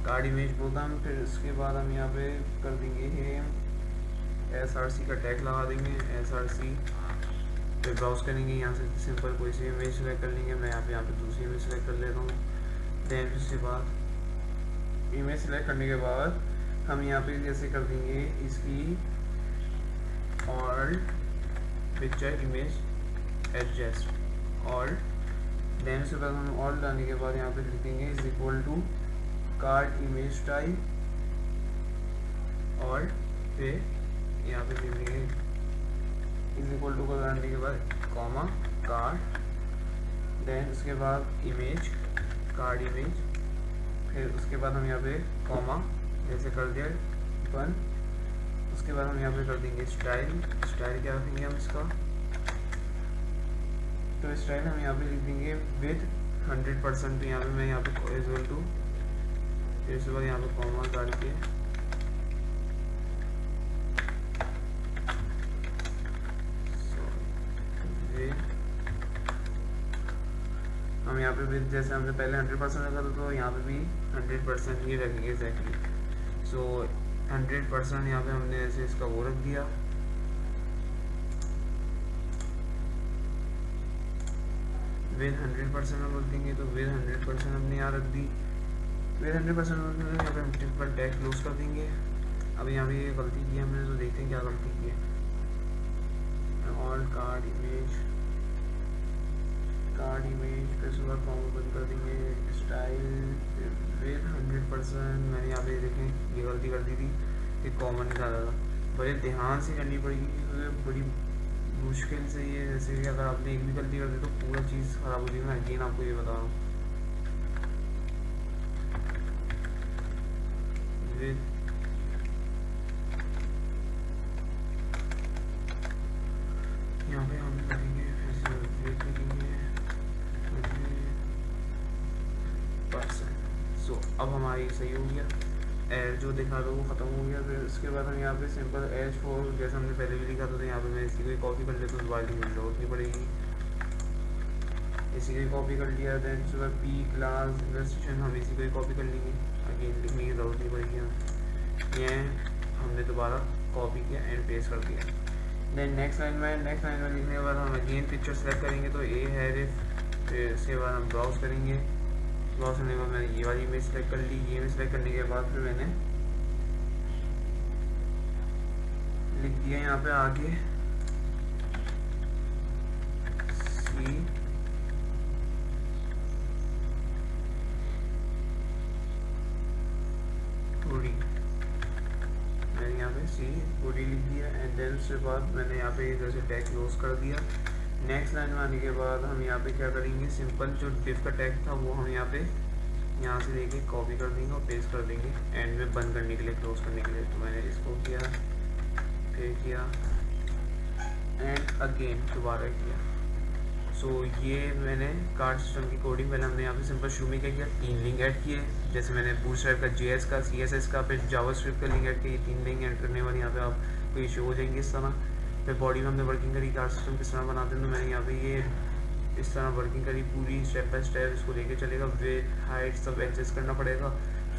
A: कार्ड इमेज बॉटम, फिर उसके बाद हम यहाँ पे कर देंगे SRC का टैग लगा देंगे SRC। फिर ब्राउज करेंगे, यहाँ से सिंपल कोई सी इमेज सेलेक्ट कर लेंगे। मैं यहाँ पे दूसरी इमेज सेलेक्ट कर लेता हूँ। देन उसके बाद इमेज सेलेक्ट करने के बाद हम यहाँ पे जैसे कर देंगे इसकी all picture image adjust all. Then उसके बाद हम ऑल डालने के बाद यहाँ पे लिख देंगे is equal to card image type और फिर यहाँ पे लिख देंगे इज इक्वल टू को डालने के बाद कॉमा कार्ड। देन उसके बाद इमेज कार्ड इमेज, फिर उसके बाद हम यहाँ पे कॉमा जैसे कर दिया 1। उसके बाद हम यहाँ पे कर देंगे स्टाइल, स्टाइल क्या रखेंगे हम इसका, तो स्टाइल हम यहाँ पे लिख देंगे विद 100%। तो यहाँ पे मैं यहाँ पे इक्वल टू, फिर उसके बाद यहाँ पे कॉमा डाल के हम यहाँ पे भी जैसे हमने पहले 100% रखा था तो यहाँ पे भी 100% ही रखेंगे एग्जैक्टली। सो 100% यहाँ पे हमने ऐसे इसका वो रख दिया। विद 100% हम रख देंगे, तो विद 100% हमने यहाँ रख दी। विद 100% यहाँ पे हम ट्रिपल टैग क्लोज कर देंगे। अब यहाँ पे ये गलती की हमने, तो देखते हैं क्या गलती की है। All card image, card image, फिर सुबह कॉमा बंद कर देंगे स्टाइल विद 100%। मैंने यहाँ पे देखें ये गलती कर दी थी कि कॉमा नहीं डाला था, बड़े ध्यान से करनी पड़ेगी क्योंकि बड़ी मुश्किल से ये, जैसे कि अगर आपने एक भी गलती कर दी तो पूरा चीज़ ख़राब हो जाएगी। मैं अगेन आपको ये बता रहा हूँ विद यहाँ पे हम करेंगे फिर से वेट लिखेंगे अब हमारी सही हो गया, एड जो दिखा था वो ख़त्म हो गया। फिर उसके बाद हम यहाँ पे सिंपल H4 जैसे हमने पहले भी लिखा था, तो यहाँ पे मैं इसी को कॉपी कर लेता हूँ, दोबारा लिखने की जरूरत नहीं पड़ेगी। इसी को कॉपी कर लिया। दैन उसके बाद P क्लास इलस्ट्रेशन हम इसी को कॉपी कर लेंगे, अगेन लिखने की ज़रूरत नहीं पड़ेगी हमें। ये हमने दोबारा कॉपी किया एंड पेस्ट कर दिया। देन नेक्स्ट लाइन में लिखने के बाद हम अगेन पिक्चर सेलेक्ट करेंगे, तो ए है रिफ। फिर उसके बाद हम ब्राउज करेंगे, ब्राउज करने के बाद मैंने ये वाली इमेज सेलेक्ट कर ली। ये इमेज सेलेक्ट करने के बाद फिर मैंने लिख दिया यहाँ पे आगे सी पूरी, मैंने यहाँ पे सी पूरी लिख दिया। एंड देन उसके बाद मैंने यहाँ पे इधर से टैग क्लोज कर दिया। नेक्स्ट लाइन में आने के बाद हम यहाँ पे क्या करेंगे, सिंपल जो डिफ का टैग था वो हम यहाँ पे यहाँ से लेके कॉपी कर देंगे और पेस्ट कर देंगे एंड में बंद करने के लिए, क्लोज करने के लिए। तो मैंने इसको किया, फिर किया एंड अगेन दोबारा किया। सो ये मैंने कार्ड सिस्टम की कोडिंग पहले हमने यहाँ पे सिंपल शुरू में क्या किया, 3 लिंक ऐड किए। जैसे मैंने बूटस्ट्रैप का JS का CSS का फिर जावास्क्रिप्ट का लिंक ऐड किया। ये 3 लिंक ऐड करने वाले यहाँ पे आपको इशू हो जाएंगे इस तरह। फिर बॉडी में हमने वर्किंग करी, कार्ड सिस्टम किस तरह बनाते हैं, तो मैंने यहाँ पे ये इस तरह वर्किंग करी पूरी स्टेप बाय स्टेप। इसको लेके चलेगा, विड्थ हाइट सब एडजस्ट करना पड़ेगा।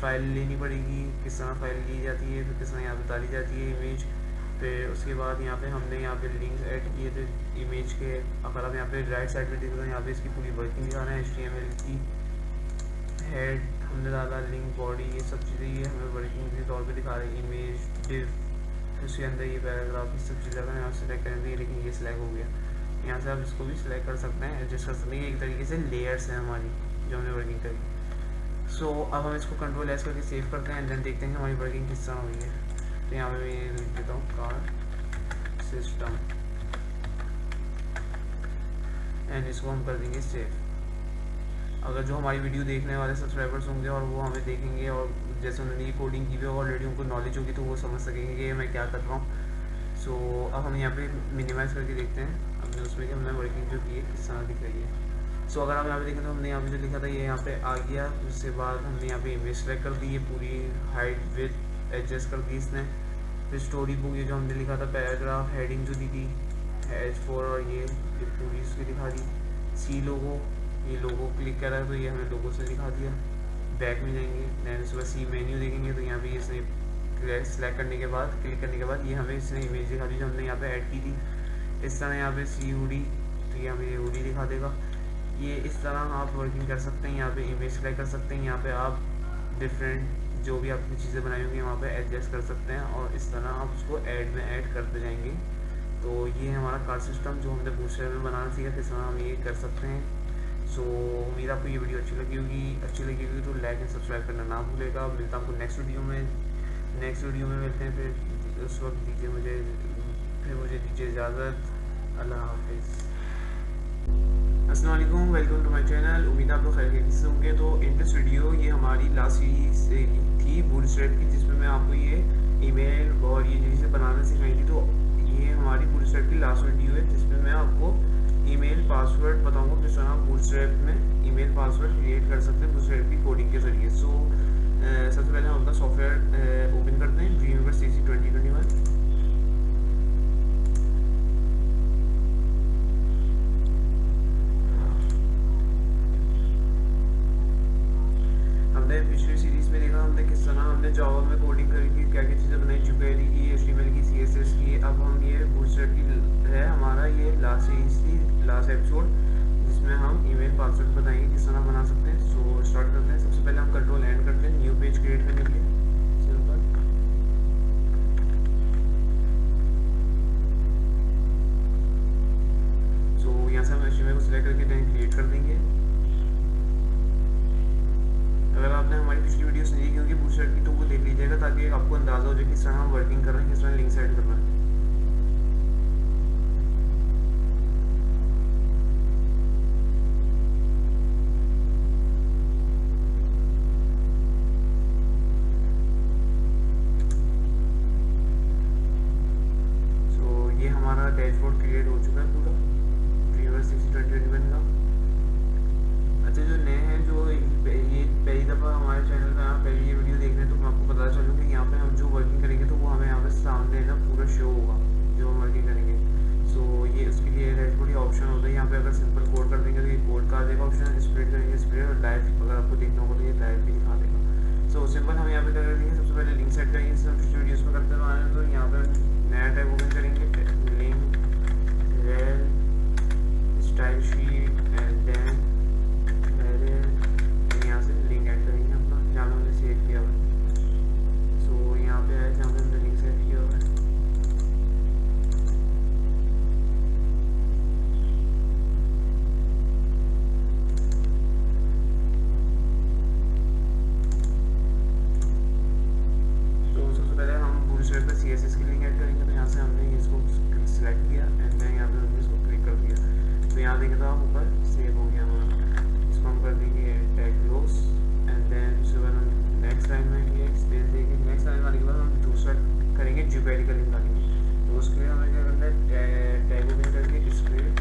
A: फाइल लेनी पड़ेगी, किस तरह फाइल ली जाती है, फिर किस तरह यहाँ पे डाली जाती है इमेज। फिर उसके बाद यहाँ पे हमने यहाँ पे लिंक्स ऐड किए थे इमेज के। अगर आप यहाँ पे राइट साइड में देखो तो यहाँ पे इसकी पूरी वर्किंग दिखाना है। HTML की हेड हमने डाला, लिंक बॉडी, ये सब चीज़ें ये हमें वर्किंग के तौर पे दिखा रही है। इमेज डिव, उसके अंदर ये पैराग्राफ, ये सब चीज़ें अगर यहाँ सेलेक्ट करेंगे, लेकिन ये सिलेक्ट हो गया। यहाँ से आप इसको भी सिलेक्ट कर सकते हैं, एडजस्ट कर सकते हैं। एक तरीके से लेयर्स हैं हमारी जो हमने वर्किंग करी। सो अब हम इसको कंट्रोल S करके सेव करते हैं एंड देन देखते हैं हमारी वर्किंग किस तरह हुई है। तो यहाँ पे मैं ये लिख देता हूँ कार्ड सिस्टम एंड इसको हम कर देंगे सेव। अगर जो हमारी वीडियो देखने वाले सब्सक्राइबर्स होंगे और वो हमें देखेंगे और जैसे उन्होंने ये कोडिंग की भी ऑलरेडी उनको नॉलेज होगी, तो वो समझ सकेंगे कि मैं क्या कर रहा हूँ। सो अब हम यहाँ पे मिनिमाइज़ करके देखते हैं अपने उसमें कि हमने वर्किंग जो की है किस तरह दिख रही है। सो अगर आप यहाँ पे देखें तो हमने यहाँ पे जो लिखा था ये यहाँ पे आ गया। उसके बाद हमने यहाँ पे इमेज सेलेक्ट कर दी, ये पूरी हाइट विड्थ एडजस्ट कर दी इसने। फिर स्टोरी बुक, ये जो हमने लिखा था पैराग्राफ हेडिंग जो दी थी H4 और ये पूरी इसकी दिखा दी। सी लोगो, ये लोगो क्लिक करा है तो ये हमें लोगो से दिखा दिया। बैक में जाएंगे, दैन उसके बाद सी मेन्यू देखेंगे तो यहाँ पे इसने सेलेक्ट करने के बाद क्लिक करने के बाद ये हमें इसने इमेज दिखा दी जो हमने यहाँ पे ऐड की थी। इस तरह यहाँ पे सी UD, तो ये हमें UD दिखा देगा। ये इस तरह आप वर्किंग कर सकते हैं। यहाँ पे इमेज सेलेक्ट कर सकते हैं, यहाँ पे आप डिफरेंट जो भी आपकी चीज़ें बनाई होंगी वहाँ पे एडजस्ट कर सकते हैं और इस तरह आप उसको ऐड में ऐड करते जाएंगे। तो ये हमारा कार्ड सिस्टम जो हमने बूटस्ट्रैप में बनाना सीखा, किस तरह हम ये कर सकते हैं। सो उम्मीद आपको ये वीडियो अच्छी लगी होगी तो लाइक एंड सब्सक्राइब करना ना भूलेगा। मिलता हूँ आपको नेक्स्ट वीडियो में मिलते हैं। फिर उस वक्त मुझे दीजिए इजाज़त। अल्लाह हाफिज़। अस्सलाम वालेकुम, वेलकम टू माय चैनल। उम्मीद आप लोग खैरियत से होंगे। तो इन दिस वीडियो ये हमारी लास्ट सीरीज थी बूटस्ट्रैप की, जिसमें मैं आपको ये ईमेल और ये चीज़ें बनाना सिखाई थी। तो ये हमारी बूटस्ट्रैप की लास्ट वीडियो है जिसमें मैं आपको ईमेल पासवर्ड बताऊंगा किस तरह बूटस्ट्रैप में ईमेल पासवर्ड क्रिएट कर सकते हैं बूटस्ट्रैप की कोडिंग के जरिए। सो सबसे पहले हम अपना सॉफ्टवेयर ओपन करते हैं, ड्रीमवीवर CC 2021। पिछली सीरीज में देखा हमने किस तरह हमने जावा में कोडिंग करी थी, क्या क्या चीज़ें बनाई, jQuery की, HTML की, CSS की। अब हम ये बूटस्ट्रैप की है हमारा ये लास्ट सीरीज थी, लास्ट एपिसोड, जिसमें हम ईमेल पासवर्ड बताएंगे किस तरह बना सकते हैं। सो स्टार्ट करते हैं। सबसे पहले हम कंट्रोल N करते हैं न्यू पेज क्रिएट करने के लिए। सिंपल सो यहाँ से हम HTML को सिलेक्ट करके देन क्रिएट कर देंगे। अगर आपने हमारी पिछली वीडियोस नहीं देखी होगी बूटस्ट्रैप की तो वो देख लीजिएगा, ताकि आपको अंदाज़ा हो जाए किस तरह हम वर्किंग कर रहे हैं, किस तरह लिंक सेट कर रहे हैं। सो ये हमारा डैशबोर्ड क्रिएट हो चुका है पूरा ड्रीमवीवर CC 2021 का। अच्छा, जो नए हैं, जो ये पहली दफ़ा हमारे चैनल पे सेट करेंगे जिससे हम फ्यूचर वीडियोस में करते हैं। तो यहाँ पे नया टैग ओपन करेंगे, link rel style sheet and then यहाँ से लिंक ऐड करेंगे अपना जहाँ पे हमने सेव किया हुआ है। सो यहाँ पे है जहाँ पे हमने लिंक सेव किया हुआ है। पे CSS की लिंक ऐड करेंगे। तो यहाँ से हमने इसको सिलेक्ट किया एंड देन यहाँ पे हमने इसको क्लिक कर दिया। तो यहाँ देखें तो आप ऊपर सेव हो गया हमारा। इसको हम कर देंगे टैग क्लोज एंड देन उसके बाद हम नेक्स्ट लाइन में आएंगे, स्पेस देंगे। नेक्स्ट लाइन में आने के बाद हम दूसरा करेंगे GPL का लिंक डालेंगे। तो उसके लिए हमें क्या करना है, टैग ओपन करके स्क्रिप्ट,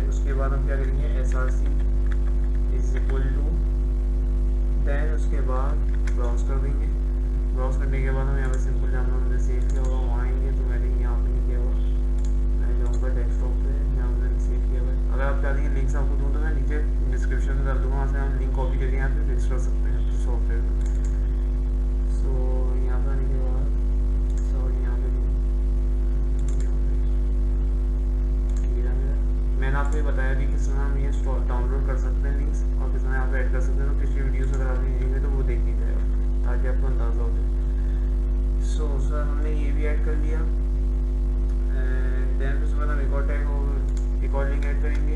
A: उसके बाद हम क्या करेंगे src is equal to, then उसके बाद ब्राउज कर देंगे। ब्राउज करने के बाद हम यहाँ पे सिंपल जहाँ हमने सेव किया होगा वहाँ आएंगे। तो मैंने यहाँ पे नहीं किया हुआ, मैं जाऊँगा डेस्कटॉप पे जहाँ हमने सेव किया हुआ है। अगर आप चाहते हैं लिंक्स आपको दूँ तो मैं नीचे डिस्क्रिप्शन में कर दूँगा, वहाँ से हम लिंक कॉपी करके यहाँ पे फिक्स कर सकते हैं सॉफ्टवेयर में। सो यहाँ पे आने के बाद यहाँ पे मैंने आपको ये बताया भी किस तरह हम ये डाउनलोड कर सकते हैं लिंक्स और किस तरह यहाँ पे ऐड कर सकते हैं। तो पिछली वीडियोस अगर आपने देखेंगे तो वो देख लीजिएगा ताकि आपको अंदाज़ा हो जाए। सो सर हमने ये भी ऐड कर लिया एंड देन उसके बाद हम एक और टैग और एक और लिंक ऐड करेंगे।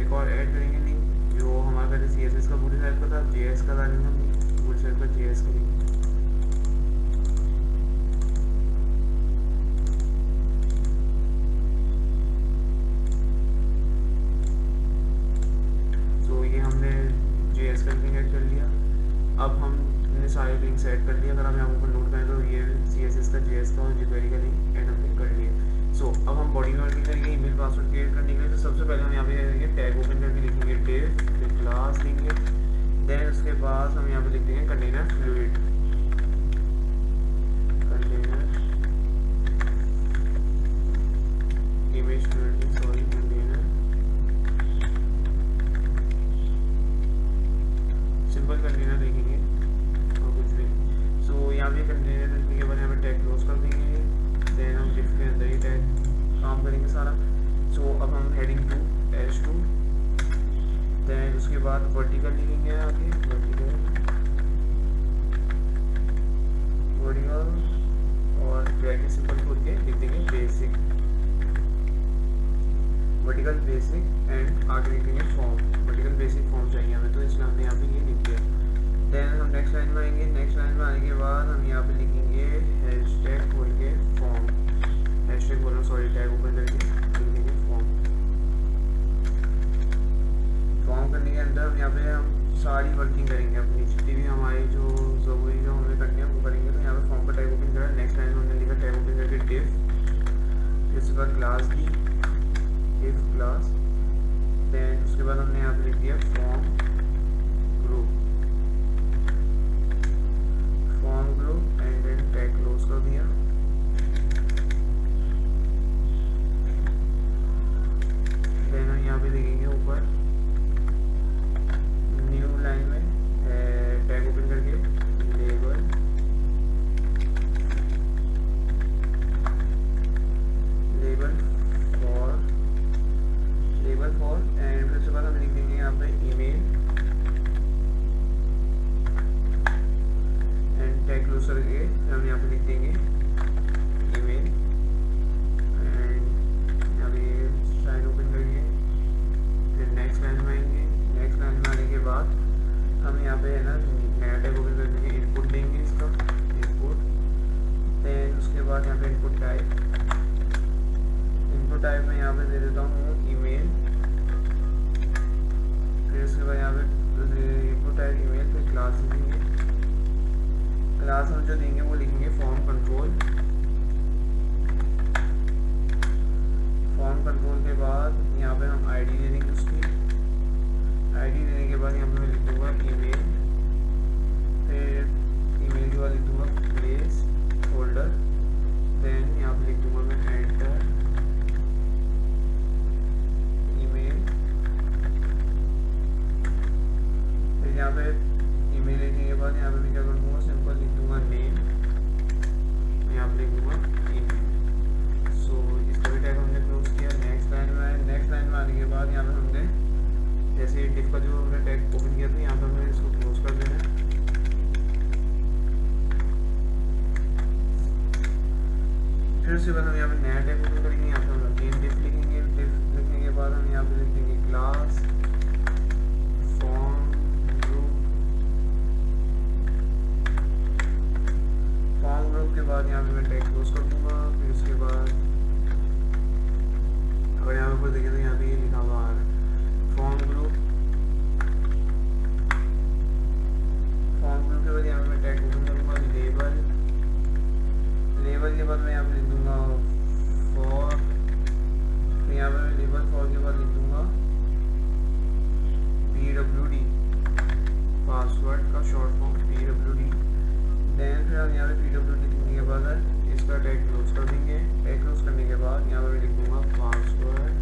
A: एक और ऐड करेंगे लिंक जो हमारा पहले CSS का पूरी साइड का था, JS का डालेंगे हम पूरी साइड पर JS का लिंक। ऐड कर लिया। अब हमने सारे लिंक्स ऐड कर लिए। अगर हम यहाँ ऊपर नोट करें तो ये CSS का, JS का और GPL का लिंक ऐड हमने कर लिया। सो अब हम बॉडी में वर्किंग करेंगे ईमेल पासवर्ड क्रिएट करने के लिए। तो सबसे पहले हम यहाँ पे करेंगे टैग ओपन करके लिखेंगे div, फिर क्लास लेंगे, देन उसके बाद हम यहाँ पे लिख देंगे container fluid, container image fluid, sorry container simple container लिखेंगे और कुछ भी। सो यहाँ पे कंटेनर लिखने के बाद यहाँ पे टैग क्लोज कर देंगे। देन हम डिफ के अंदर ही टैग काम करेंगे सारा। सो अब हम हेडिंग टू H2, देन उसके बाद वर्टिकल लिखेंगे आगे, वर्टिकल और ब्रैकेट सिंपल खोल के लिख देंगे बेसिक, वर्टिकल बेसिक एंड आगे लिख देंगे फॉर्म, वर्टिकल बेसिक फॉर्म चाहिए हमें। तो इसलिए हमने यहाँ पे ये लिख दिया। देन हम नेक्स्ट लाइन में आएंगे। नेक्स्ट लाइन में आने के बाद हम यहाँ पे लिखेंगे हैशटैग खोल के फॉर्म, हैशटैग बोलना सॉरी टैग ओपन करके लिख देंगे फॉर्म। फॉर्म करने के अंदर हम यहाँ पे हम सारी वर्किंग करेंगे अपनी जितनी भी हमारी जो ज़रूरी जो हमें करनी है वो करेंगे। तो यहाँ पे फॉर्म का टैग ओपन करा। नेक्स्ट लाइन में हमने लिखा टैग ओपन करके डिव, फिर उसके बाद क्लास दी, इफ क्लास, देन उसके बाद हमने यहाँ पे लिख दिया form group, form group and then tag close कर दिया। देन हम यहाँ पे लिखेंगे ऊपर न्यू लाइन में टैग ओपन करके लेबल, लेबल फॉर एंड फिर उसके बाद हम लिख देंगे यहाँ पे ईमेल एंड टैग क्लोज करके हम यहाँ पे लिख देंगे ईमेल एंड यहाँ पे साइन ओपन करके फिर नेक्स्ट लाइन में आएंगे। नेक्स्ट लाइन में आने के बाद हम यहाँ पे है ना नया टैग ओपन कर देंगे, इनपुट देंगे इसका इनपुट, देन उसके बाद यहाँ पे इनपुट टाइप, इनपुट टाइप में यहाँ पे दे देता हूँ ईमेल, फिर उसके बाद यहाँ पे इनपुट टाइप ईमेल, फिर क्लास देंगे। क्लास हम जो देंगे वो लिखेंगे फॉर्म कंट्रोल, फॉर्म कंट्रोल के बाद यहाँ पे हम आईडी दे देंगे उसकी, आईडी देने के बाद यहाँ पे मैं लिख दूँगा ईमेल, फिर ईमेल के बाद लिख दूँगा प्लेस होल्डर, देन यहाँ पे लिख दूँगा मैं एंटर, जैसे डिफ का जो हमने टैग ओपन किया था, यहाँ पर हमें इसको क्लोज कर देना है। फिर उसके बाद हम यहाँ पे नया टैग ओपन करेंगे, यहाँ पे हम अगेन डिफ लिखेंगे। डिफ लिखने के बाद हम यहाँ पे लिख देंगे class form group. Form group के बाद यहाँ पे मैं टैग क्लोज कर दूंगा। फिर उसके बाद अगर यहाँ पे ऊपर देखें तो यहाँ पे ये लिखा हुआ है फॉर्म ग्रुप। फॉर्म ग्रुप के बाद यहाँ पे मैं टैग ओपन करूँगा लेबल। लेबल के बाद मैं यहाँ पे लिख दूंगा फॉर। तो यहाँ पे मैं लेबल फॉर के बाद लिख दूंगा PWD, पासवर्ड का शॉर्ट फॉर्म PWD। देन फिर हम यहाँ पे PWD लिखने के बाद इसका टैग क्लोज कर देंगे। टैग क्लोज करने के बाद यहाँ पे लिख दूंगा पासवर्ड।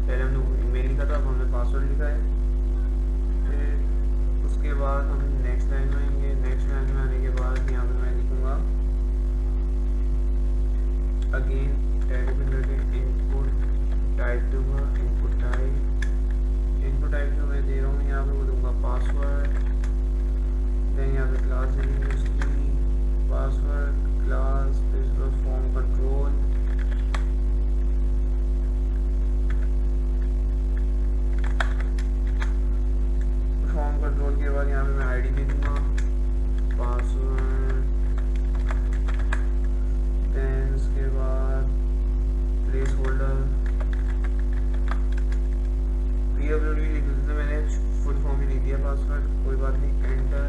A: पहले हमने ईमेल लिखा था, अब हमने पासवर्ड लिखा है। फिर उसके बाद हम नेक्स्ट लाइन में आएंगे। नेक्स्ट लाइन में आने के बाद यहाँ पे मैं लिखूँगा अगेन टैग ओपन करके इनपुट टाइप दूंगा। इनपुट टाइप जो मैं दे रहा हूँ यहाँ पे वो दूंगा पासवर्ड। देन यहाँ पे क्लास देंगे उसकी पासवर्ड क्लास। फिर फॉर्म कंट्रोल। फॉर्म कंट्रोल के बाद यहाँ पे मैं आईडी दे दूंगा पासवर्ड। देन उसके बाद प्लेस होल्डर PWD लिख देते थे, मैंने फुल फॉर्म ही लिख दिया पासवर्ड, कोई बात नहीं। Enter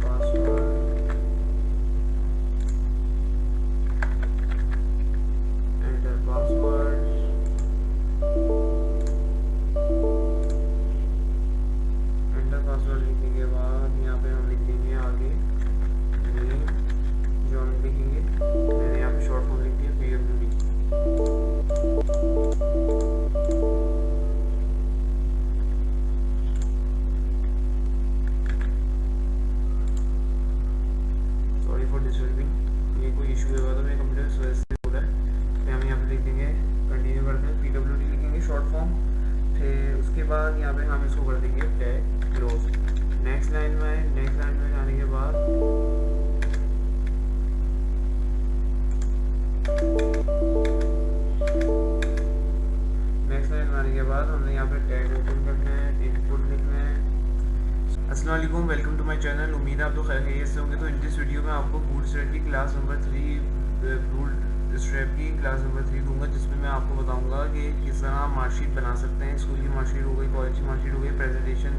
A: password, enter password. Enter password लिखने के बाद यहाँ पे हम लिख देंगे आगे नेम जो हम लिखेंगे। मैंने यहाँ पे शॉर्ट फॉर्म लिख दिया PWD। सॉरी फॉर डिस्टर्बिंग, ये कोई इशू हुआ था मेरे कंप्यूटर से, वजह से बोला है। फिर हम यहाँ पे लिख देंगे, कंटिन्यू करते हैं, PWD लिखेंगे शॉर्ट फॉर्म। फिर उसके बाद यहाँ पे हम इसको कर देंगे टैग क्लोज। नेक्स्ट लाइन में जाने के बाद हमने यहाँ पे टैग ओपन करना है, इनपुट लिखना है। अस्सलाम वालेकुम, वेलकम टू माय चैनल। उम्मीद है आप तो खैरियत से होंगे। तो इन दिस वीडियो में आपको बूटस्ट्रैप की क्लास नंबर 3 बूटस्ट्रैप की क्लास नंबर 3 दूंगा, जिसमें मैं आपको बताऊंगा कि किस तरह आप मार्कशीट बना सकते हैं। स्कूल की मार्कशीट हो गई, कॉलेज की मार्कशीट हो गई, प्रेजेंटेशन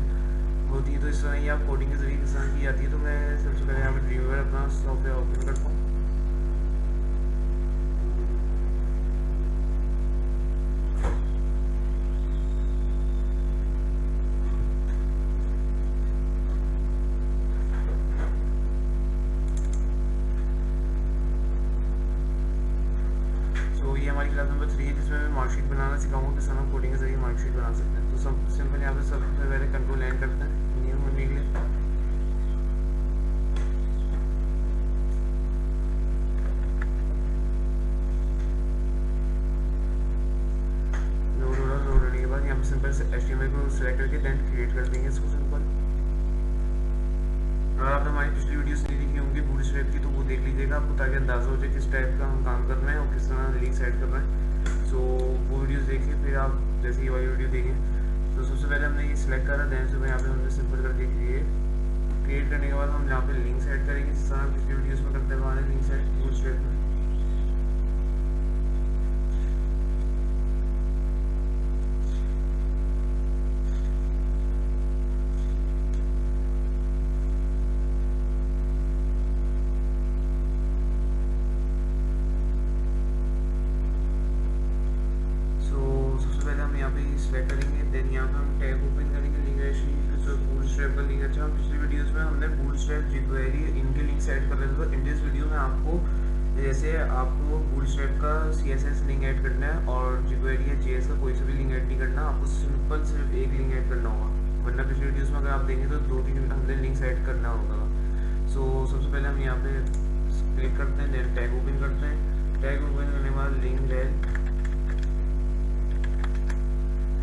A: होती है, तो इस तरह ही आप कोडिंग के जरिए किस तरह की जाती है। तो मैं सबसे पहले यहाँ पर ड्रीमवीवर अपना सॉफ्टवेयर ओपन करता हूँ। ये हमारी क्लास नंबर 3 है, जिसमें मैं मार्कशीट बनाना सिखाऊंगा किस तरह कोडिंग के जरिए मार्कशीट बना सकते हैं। तो सब सिंपल यहाँ पे सबसे पहले कंट्रोल एन करते हैं न्यू होने के लिए। लोड होने के बाद यहाँ पे सिंपल से HTML को सिलेक्ट करके देन क्रिएट कर देंगे इसको सिंपल। अगर आपने हमारी पिछली वीडियोस नहीं देखी होंगी बूटस्ट्रैप की, तो वो देख लीजिएगा आपको, ताकि अंदाज़ा हो जाए किस टाइप का हम काम कर रहे हैं और किस तरह लिंक सेट कर रहे हैं। सो वो वीडियोस देखिए, फिर आप जैसे ये वाली वीडियो देखें। तो सबसे पहले हमने ये सिलेक्ट करा, देन से यहाँ पे हमने सिंपल करके क्रिएट करने के बाद हम यहाँ पे लिंक सेट करेंगे, जिस तरह पिछली वीडियोस में करते हुए लिंक सेट बूटस्ट्रैप में। यहाँ पे सिलेक्ट करेंगे, देन यहाँ पे हम टैग ओपन करेंगे बूटस्ट्रैप का लिंक। अच्छा, पिछली वीडियोस में हमने बूटस्ट्रैप jQuery इनके लिंक सेट कर रहे थे। तो इन दिस वीडियो में आपको जैसे आपको बूटस्ट्रैप का CSS लिंक ऐड करना है और jQuery या JS का कोई सा भी लिंक ऐड नहीं करना, आपको सिंपल सिर्फ एक लिंक ऐड करना होगा। वरना पिछली वीडियोस में अगर आप देखें तो 2-3 हमने लिंक ऐड करना होगा। सो सबसे पहले हम यहाँ पे क्लिक करते हैं, देन टैग ओपन करते हैं। टैग ओपन करने के बाद लिंक रेल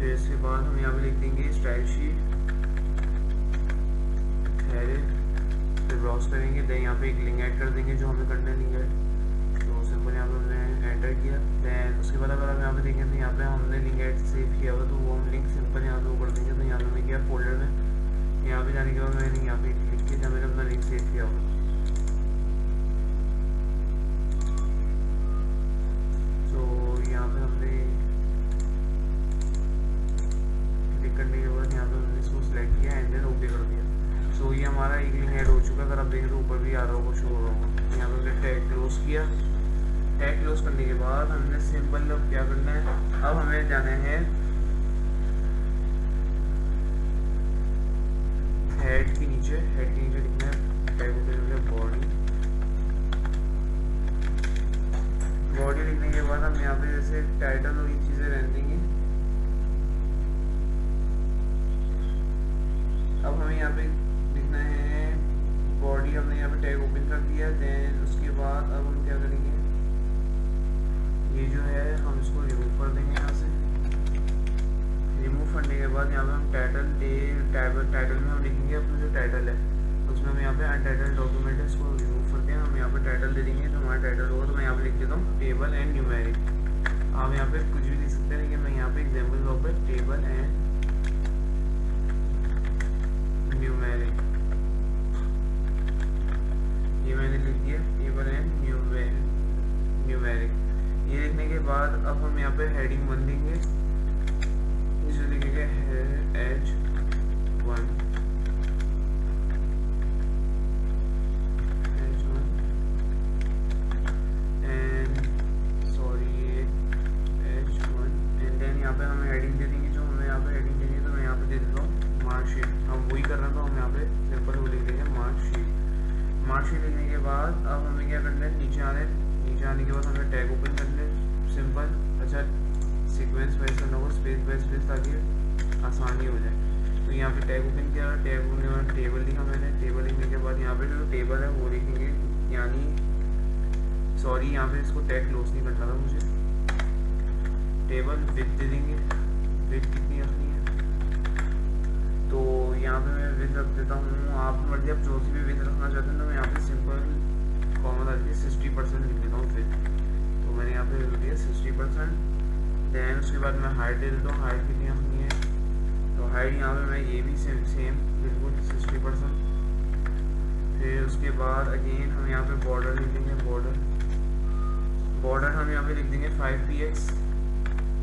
A: फिर इसके बाद हम यहाँ पे लिख देंगे स्टाइल शीट फिर ब्राउज करेंगे, देन यहाँ पे एक लिंक ऐड कर देंगे जो हमें करना है लिंक ऐड। तो सिंपल यहाँ पे हमने एंटर किया। दैन उसके बाद अगर हम यहाँ पे देखें तो यहाँ पे हमने लिंक ऐड सेव किया हुआ, तो वो हम लिंक सिंपल यहाँ पे वो कर देंगे। तो यहाँ पे मैं गया फोल्डर में, यहाँ पे जाने के बाद मैंने यहाँ पे क्लिक किया जहाँ मैंने अपना लिंक सेव किया हुआ। तो यहाँ पे हमने क्लिक करने के बाद यहाँ पे हमने इसको सिलेक्ट किया एंड देन ओके कर दिया। सो ये हमारा एक लिंक ऐड हो चुका है। अगर आप देखें तो ऊपर भी आ रहा होगा, शो हो रहा होगा। यहाँ पे हमने टैग क्लोज किया। टैग क्लोज करने के बाद हमने सिंपल अब क्या करना है, अब हमें जाना है हेड के नीचे लिखना है टैग बॉडी लिखने के बाद हम यहाँ पे जैसे टाइटल और ये चीज़ें रहने देंगे। अब हमें यहाँ पे लिखना है बॉडी, हमने यहाँ पे टैग ओपन कर दिया। देन उसके बाद अब हम क्या करेंगे, ये जो है हम इसको रिमूव कर देंगे यहाँ से। रिमूव करने के बाद यहाँ पे हम टाइटल में हम लिखेंगे अपना जो टाइटल है, उसमें हम यहाँ पे अनटाइटल्ड डॉक्यूमेंट है, इसको रिमूव करके हम यहाँ पे टाइटल दे देंगे। तो हमारा टाइटल होगा, तो मैं यहाँ पे लिख देता हूँ टेबल एंड न्यूमेरिक। आप यहाँ पे कुछ भी लिख सकते हैं, लेकिन मैं यहाँ पे एग्जाम्पल के ऊपर टेबल एंड न्यूमेरिक ये मैंने लिख दिया, टेबल एंड न्यूमेरिक। ये लिखने के बाद अब हम यहाँ पे हेडिंग 1 देंगे, जो लिखेंगे H1 एंड देन यहाँ पे हमें हेडिंग दे देंगे, जो हमें यहाँ पे हेडिंग देनी है। तो मैं यहाँ पे दे देता हूँ मार्कशीट। हम वही कर रहे हैं, तो हम यहाँ पे सिंपल वो लिख देंगे मार्कशीट लिखने के बाद अब हमें क्या करना है, नीचे आने के बाद हमें टैग ओपन करना है सिंपल। अच्छा, सीक्वेंस वाइज करना होगा, स्पेस बाय स्पेस, ताकि आसानी हो जाए। तो यहाँ पे टैग ओपन किया, टैग ओपन के बाद टेबल लिखा मैंने। टेबल लिखने के बाद यहाँ पे जो टेबल है वो लिखेंगे, यानी सॉरी यहाँ पे इसको टैग क्लोज नहीं करना था मुझे। टेबल विथ दे देंगे, विथ कितनी रखनी है, तो यहाँ पे मैं विथ रख देता हूँ। आप मर्जी आप जो सी भी विथ रखना चाहते हैं, तो मैं यहाँ पे सिंपल कॉमा डाल के 60% लिख देता हूँ विथ। तो मैंने यहाँ पे लिख दिया 60%। देन उसके बाद मैं हाइट दे देता हूँ, हाइट कितनी रखनी है, तो हाइट यहाँ पे मैं ये भी सेम बिल्कुल 60%। फिर उसके बाद अगेन हम यहाँ पे बॉर्डर लिख देंगे, बॉर्डर हम यहाँ पे लिख देंगे 5px।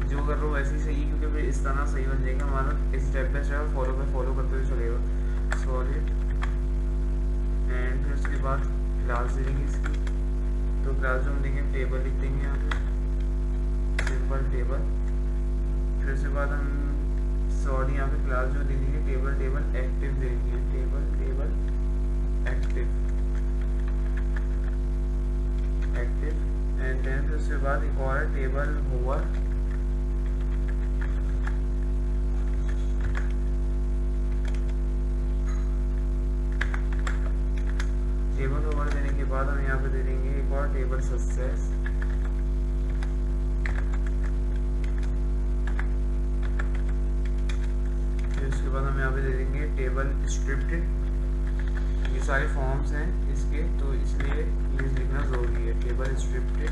A: जो कर रहा हूँ वैसे ही सही, क्योंकि फिर इस तरह सही बन जाएगा हमारा, स्टेप बाय स्टेप फॉलो करते हुए चलेगा। सॉलिड एंड फिर उसके बाद क्लास दे देंगे इसकी। तो क्लास जो हम देंगे टेबल लिख देंगे यहाँ पे, सिंपल टेबल। फिर उसके बाद हम सॉरी यहाँ पे क्लास जो दे देंगे टेबल एक्टिव दे देंगे, टेबल एक्टिव। एंड देन फिर उसके बाद एक और है टेबल होवर। टेबल होवर देने के बाद हम यहाँ पे दे देंगे एक और टेबल सक्सेस। उसके बाद हम यहाँ पे दे देंगे टेबल स्क्रिप्टेड। ये सारे फॉर्म्स हैं इसके, तो इसलिए ये लिखना जरूरी है, टेबल स्क्रिप्टेड।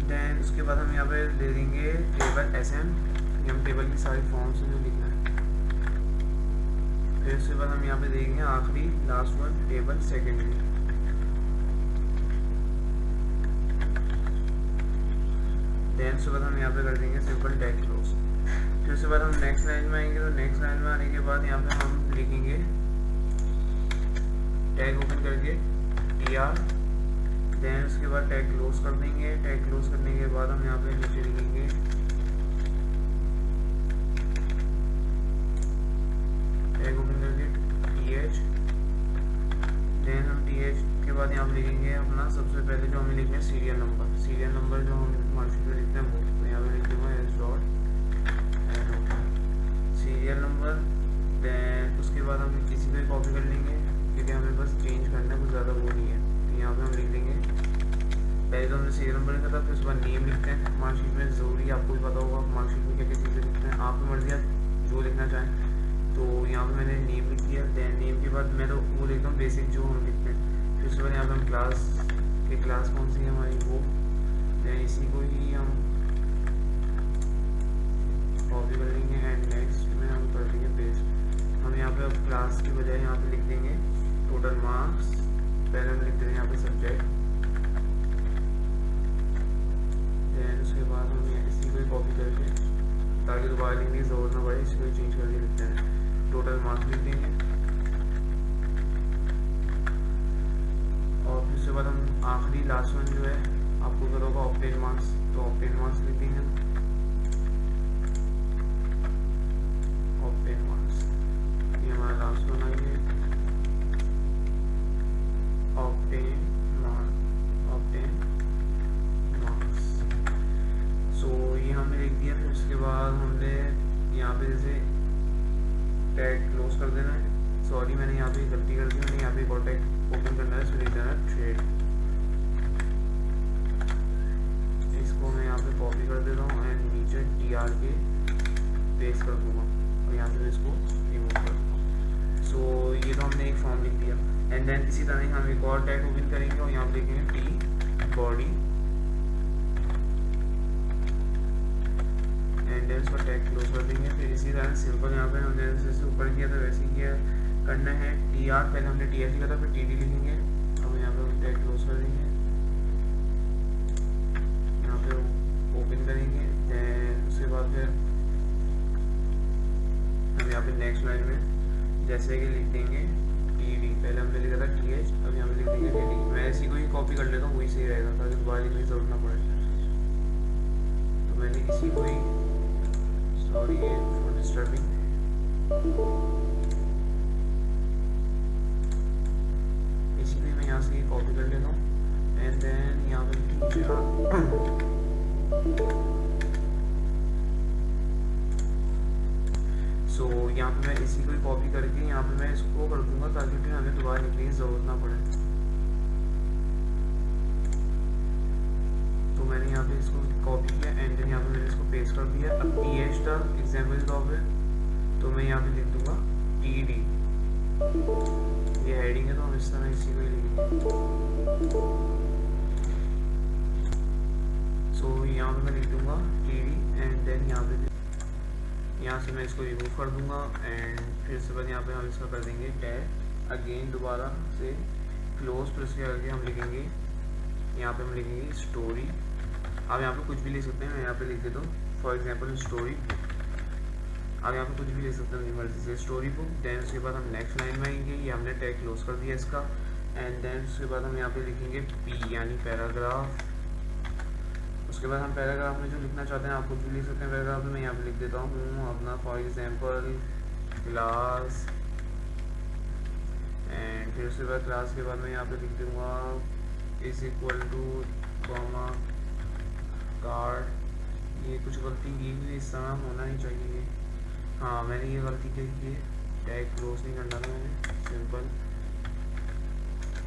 A: देन उसके बाद हम यहाँ पे दे देंगे टेबल SM। ये हम टेबल की सारी फॉर्म्स हैं जो लिखना है। फिर उसके बाद हम यहाँ पे देंगे आखिरी last one table secondary. Then उसके बाद हम यहाँ पे कर देंगे सिंपल टैग क्लोज। फिर उसके बाद हम नेक्स्ट लाइन में आएंगे, तो नेक्स्ट लाइन में आने के बाद यहाँ पे हम लिखेंगे टैग ओपन करके TR। देन उसके बाद टैग क्लोज कर देंगे। टैग क्लोज करने के बाद हम यहाँ पे नीचे लिखेंगे टैग ओपन करके TH। देन हम TH के बाद यहाँ पे लिखेंगे अपना सबसे पहले जो हमें लिखना है सीरियल नंबर जो हम मार्कशीट में लिखते हैं वो। तो यहाँ पे लिख दूँगा सीरियल नंबर। देन उसके बाद हम किसी को कॉपी कर लेंगे, क्योंकि हमें बस चेंज करना है, कुछ ज़्यादा वो नहीं है। तो यहाँ पे हम लिख देंगे पहले तो हमने सीरियल नंबर लिखा था, फिर उसके बाद नेम लिखते हैं मार्कशीट में, ज़रूरी आपको भी पता होगा मार्कशीट में क्या क्या चीज़ें लिखते हैं, आपकी मर्जी आप जो लिखना चाहें। तो यहाँ पे मैंने नेम लिख दिया, दैन नेम के बाद मैं तो वो लिखता हूँ बेसिक जो हम लिखते हैं। फिर उसके बाद यहाँ पे हम क्लास कौन सी है हमारी वो, दैन इसी को ही हम कॉपी कर लेंगे एंड नेक्स्ट में हम कर देंगे पेस्ट। हम यहाँ पे अब क्लास की बजाय यहाँ पे लिख देंगे टोटल मार्क्स, पहले हम लिख देंगे यहाँ पे सब्जेक्ट, दैन उसके बाद हम इसी को ही कॉपी करके, ताकि दोबारा लिखने की जरूरत ना पड़े, इसको चेंज करके लिखते हैं टोटल मार्क्स लिख देंगे। और फिर उसके बाद हम आखिरी लास्ट वन जो है आपको पता होगा ऑप्टेन मार्क्स, तो ऑप्टेन मार्क्स लिख देंगे ऑप्टेन मार्क्स, ये हमारा लास्ट वन आएंगे ऑप्टेन मार्क्स। सो ये हमने लिख दिया। फिर उसके बाद हमने यहाँ पे जैसे टैग क्लोज कर देना है, सॉरी मैंने यहाँ पे गलती कर दी, मैंने यहाँ पे एक और टैग ओपन करना है, इसमें लिख देना है ट्रेड, इसको मैं यहाँ पे कॉपी कर देता हूँ एंड नीचे TR के पेस्ट कर दूँगा और यहाँ से इसको रिमूव कर दूँगा। सो ये तो हमने एक फॉर्म लिख दिया एंड देन इसी तरह हम एक और टैग ओपन करेंगे और यहाँ पे लिखेंगे T बॉडी एंड देन इसका टैग क्लोज कर देंगे। फिर इसी तरह सिंपल यहाँ पे हमने जैसे ऊपर किया था वैसे ही किया करना है। TR पहले हमने TR लिखा था, फिर TD लिखेंगे, अब यहाँ पे टैग क्लोज कर देंगे, यहाँ पे ओपन करेंगे, देन उसके बाद फिर हम यहाँ पे नेक्स्ट लाइन में जैसे कि लिख देंगे TD, पहले हमने लिखा था TH, अब यहाँ पे लिख देंगे TD। मैं इसी को ही कॉपी कर लेता हूँ, वही सही रहेगा ताकि दोबारा लिखने की जरूरत ना पड़े। तो मैंने इसी को ही, सॉरी फॉर डिस्टर्बिंग, इसी को मैं यहाँ से कॉपी कर लेता हूँ एंड देन यहाँ पे सो यहाँ पे मैं इसी को ही कॉपी करके यहाँ पे मैं इसको कर दूंगा ताकि फिर हमें दोबारा लिखने की जरूरत ना पड़े। तो मैंने यहाँ पे इसको कॉपी किया एंड देन यहाँ पे मैंने इसको पेस्ट कर दिया। अब TH था एग्जाम्पल के तौर पे, तो मैं यहाँ पे लिख दूंगा TD, ये हेडिंग है तो हम इस तरह इसी को ही लिखेंगे। सो यहाँ पे मैं लिख दूंगा TD एंड देन यहाँ से मैं इसको रिमूव कर दूंगा एंड फिर उसके बाद यहाँ पे हम इसका कर देंगे टैग अगेन दोबारा से क्लोज, फिर उसके आगे हम लिखेंगे, यहाँ पे हम लिखेंगे स्टोरी। आप यहाँ पे कुछ भी लिख सकते हैं, मैं यहाँ पे लिख देता हूँ फॉर एग्जांपल स्टोरी बुक, आप यहाँ पे कुछ भी लिख सकते हैं अपनी मर्जी से, स्टोरी बुक। देन उसके बाद हम नेक्स्ट लाइन में आएंगे, ये हमने टैग क्लोज कर दिया इसका एंड देन उसके बाद हम यहाँ पे लिखेंगे P यानी पैराग्राफ। उसके बाद हम पैराग्राफ में जो लिखना चाहते हैं आप कुछ भी लिख सकते हैं पैराग्राफ में, मैं यहाँ पे लिख देता हूँ अपना फॉर एग्जांपल क्लास एंड फिर उसके बाद क्लास के बाद मैं यहाँ पे लिख दूँगा is equal to comma card. ये कुछ गलती की हुई, इस तरह होना नहीं चाहिए, हाँ मैंने ये गलती की है, टैग क्लोज नहीं करना था मैंने, सिंपल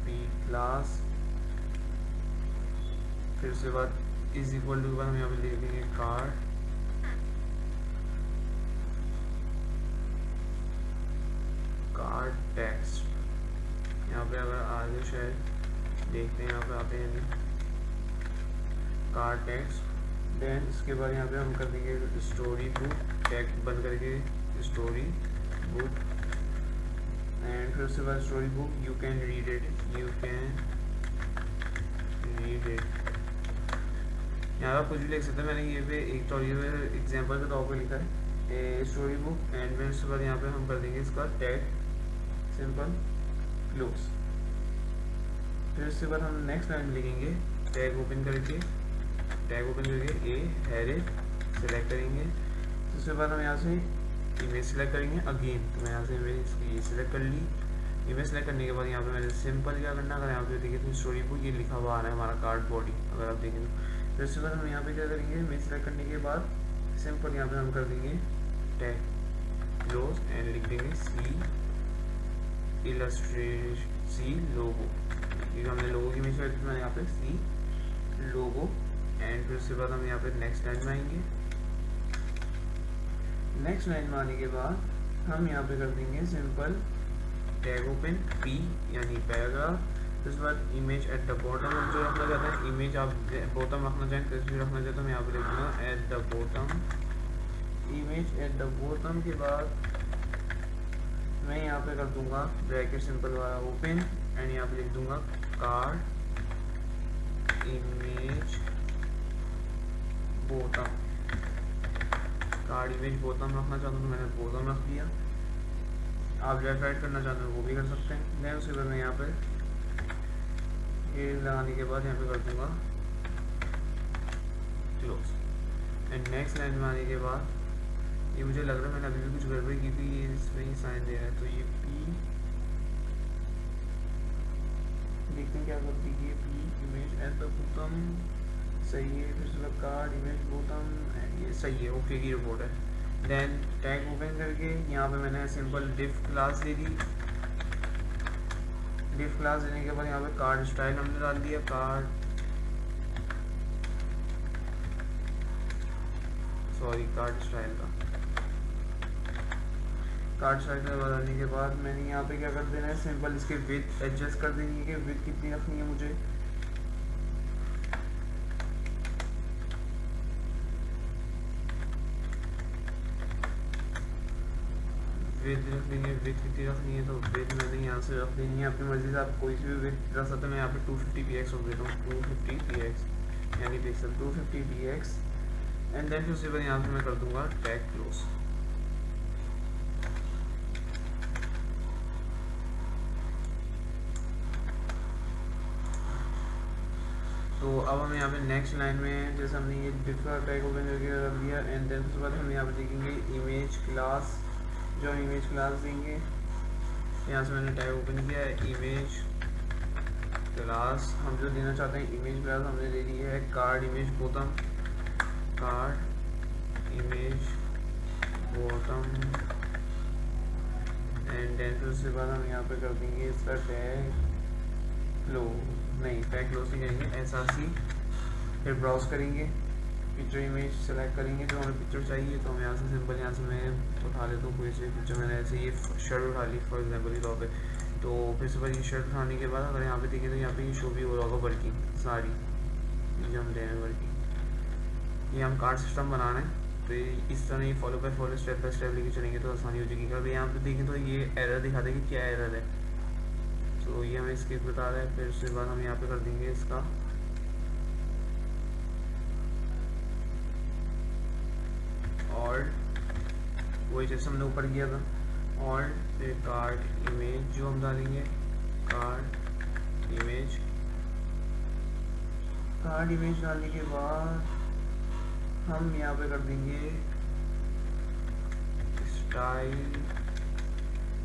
A: P क्लास, फिर उसके बाद इज इक्वल टू के बाद हम यहाँ पे लिख देंगे कार्ड टेक्स्ट। यहाँ पे अगर आगे शायद देखते हैं यहाँ पे आते हैं कार्ड टेक्स्ट। देन इसके बाद यहाँ पे हम कर देंगे स्टोरी बुक, टैग बंद करके स्टोरी बुक एंड फिर उसके बाद story book you can read it. यहाँ पर कुछ भी लिख सकते हैं, मैंने ये पे एक तो ये एग्जाम्पल के तौर पर लिखा है स्टोरी बुक एंड फिर उसके बाद यहाँ पे हम कर देंगे इसका टैग सिंपल क्लोज। फिर उसके बाद हम नेक्स्ट लाइन लिखेंगे टैग ओपन करके ए हैरिट सेलेक्ट करेंगे। उसके बाद हम यहाँ से इमेज सेलेक्ट करेंगे अगेन, तो मैं यहाँ से इमेज ये सेलेक्ट कर ली। इमेज सेलेक्ट करने के बाद यहाँ पे मैंने सिंपल क्या करना, अगर यहाँ पे देखिए तो स्टोरी बुक ये लिखा हुआ आ रहा है हमारा कार्ड बॉडी, अगर आप देखें तो। फिर उसके बाद हम यहाँ पे क्या करेंगे, इमेज सेलेक्ट करने के बाद सिंपल यहाँ पे हम कर देंगे टैग क्लोज एंड लिख देंगे सी लोगो, क्योंकि हमने लोगो की इमेज सेलेक्ट किया, यहाँ पे सी लोगो, एंड फिर उसके बाद हम यहाँ पे नेक्स्ट लाइन में आएंगे। नेक्स्ट लाइन में आने के बाद हम यहाँ पे कर देंगे सिंपल टैग ओपन पी यानी पैराग्राफ। फिर उसके बाद इमेज एट द बॉटम हम जो रखना चाहते हैं, इमेज आप बॉटम रखना चाहें कुछ भी रखना चाहते हैं, मैं यहाँ पे लिख दूँगा at the bottom, image at the bottom के बाद मैं यहाँ पे कर दूँगा ब्रैकेट सिंपल वाला ओपन, एंड यहाँ पे लिख दूँगा card image bottom. Card image bottom रखना चाहता हूँ तो मैंने बॉटम रख दिया। आप लेफ्ट राइट करना चाहते हैं वो भी कर सकते हैं। देन उसके बाद मैं यहाँ पे ये लगाने के बाद यहाँ पे कर दूँगा क्लोज। एंड नेक्स्ट लाइन में आने के बाद ये मुझे लग रहा है मैंने अभी भी कुछ गड़बड़ी की थी, ये इसमें ही साइन दे रहा है, तो ये पी देखते हैं क्या करती है। P image at the bottom सही है, फिर उसके बाद कार्ड इमेज बॉटम ये सही है, ओके की रिपोर्ट है। देन टैग ओपन करके यहाँ पे मैंने सिंपल डिफ क्लास दे दी। डिफ क्लास देने के बाद यहाँ पे कार्ड स्टाइल हमने डाल दिया, कार्ड स्टाइल का कार्ड स्टाइल का डालने के बाद मैंने यहाँ पे क्या कर देना है, सिंपल इसके विड्थ एडजस्ट कर देनी है कि विड्थ कितनी रखनी है मुझे। विड्थ रख देंगे, विड्थ कितनी रखनी है तो विड्थ मैंने यहाँ से रख देनी है अपनी मर्जी से, आप कोई सी भी विड्थ रख सकते हैं। मैं यहाँ पे 250 px रख देता हूँ, 250 px यानी पिक्सल 250 px। एंड देन फिर उसके बाद यहाँ पे मैं कर दूंगा टैग क्लोज। तो अब हम यहाँ पे नेक्स्ट लाइन में जैसे हमने ये डिफ का टैग ओपन करके रख दिया, एंड देन उसके बाद हम यहाँ पे देखेंगे इमेज क्लास, जो इमेज क्लास देंगे यहाँ से मैंने टैग ओपन किया है इमेज क्लास। हम जो देना चाहते हैं इमेज क्लास हमने दे दी है card image bottom, card image bottom. And then फिर उसके बाद हम यहाँ पे कर देंगे इसका टैग टैग क्लोज नहीं करेंगे, SRC। फिर ब्राउज करेंगे, पिक्चर इमेज सेलेक्ट करेंगे जो हमें पिक्चर चाहिए, तो हम यहाँ से सिंपल यहाँ से मैं उठा लेता हूँ कोई सी पिक्चर। मैंने ऐसे ये शर्ट उठा ली फॉर एग्जाम्पल के तौर पे। तो फिर से ये शर्ट उठाने के बाद अगर यहाँ पे देखें तो यहाँ पे ये शो भी हो रहा होगा वर्किंग सारी जो हम दे रहे हैं वर्किंग। ये हम कार्ड सिस्टम बनाना है तो ये इस तरह ही follow by follow step by step लेके चलेंगे तो आसानी हो जाएगी। अगर यहाँ पे देखें तो ये एरर दिखा देगी क्या एरर है, तो ये हमें इसके बता रहा है। फिर उसके बाद हम यहाँ पे कर देंगे इसका वही जैसे हमने ऊपर किया था ऑल्ट, फिर कार्ड इमेज जो हम डालेंगे कार्ड इमेज डालने के बाद हम यहाँ पे कर देंगे style,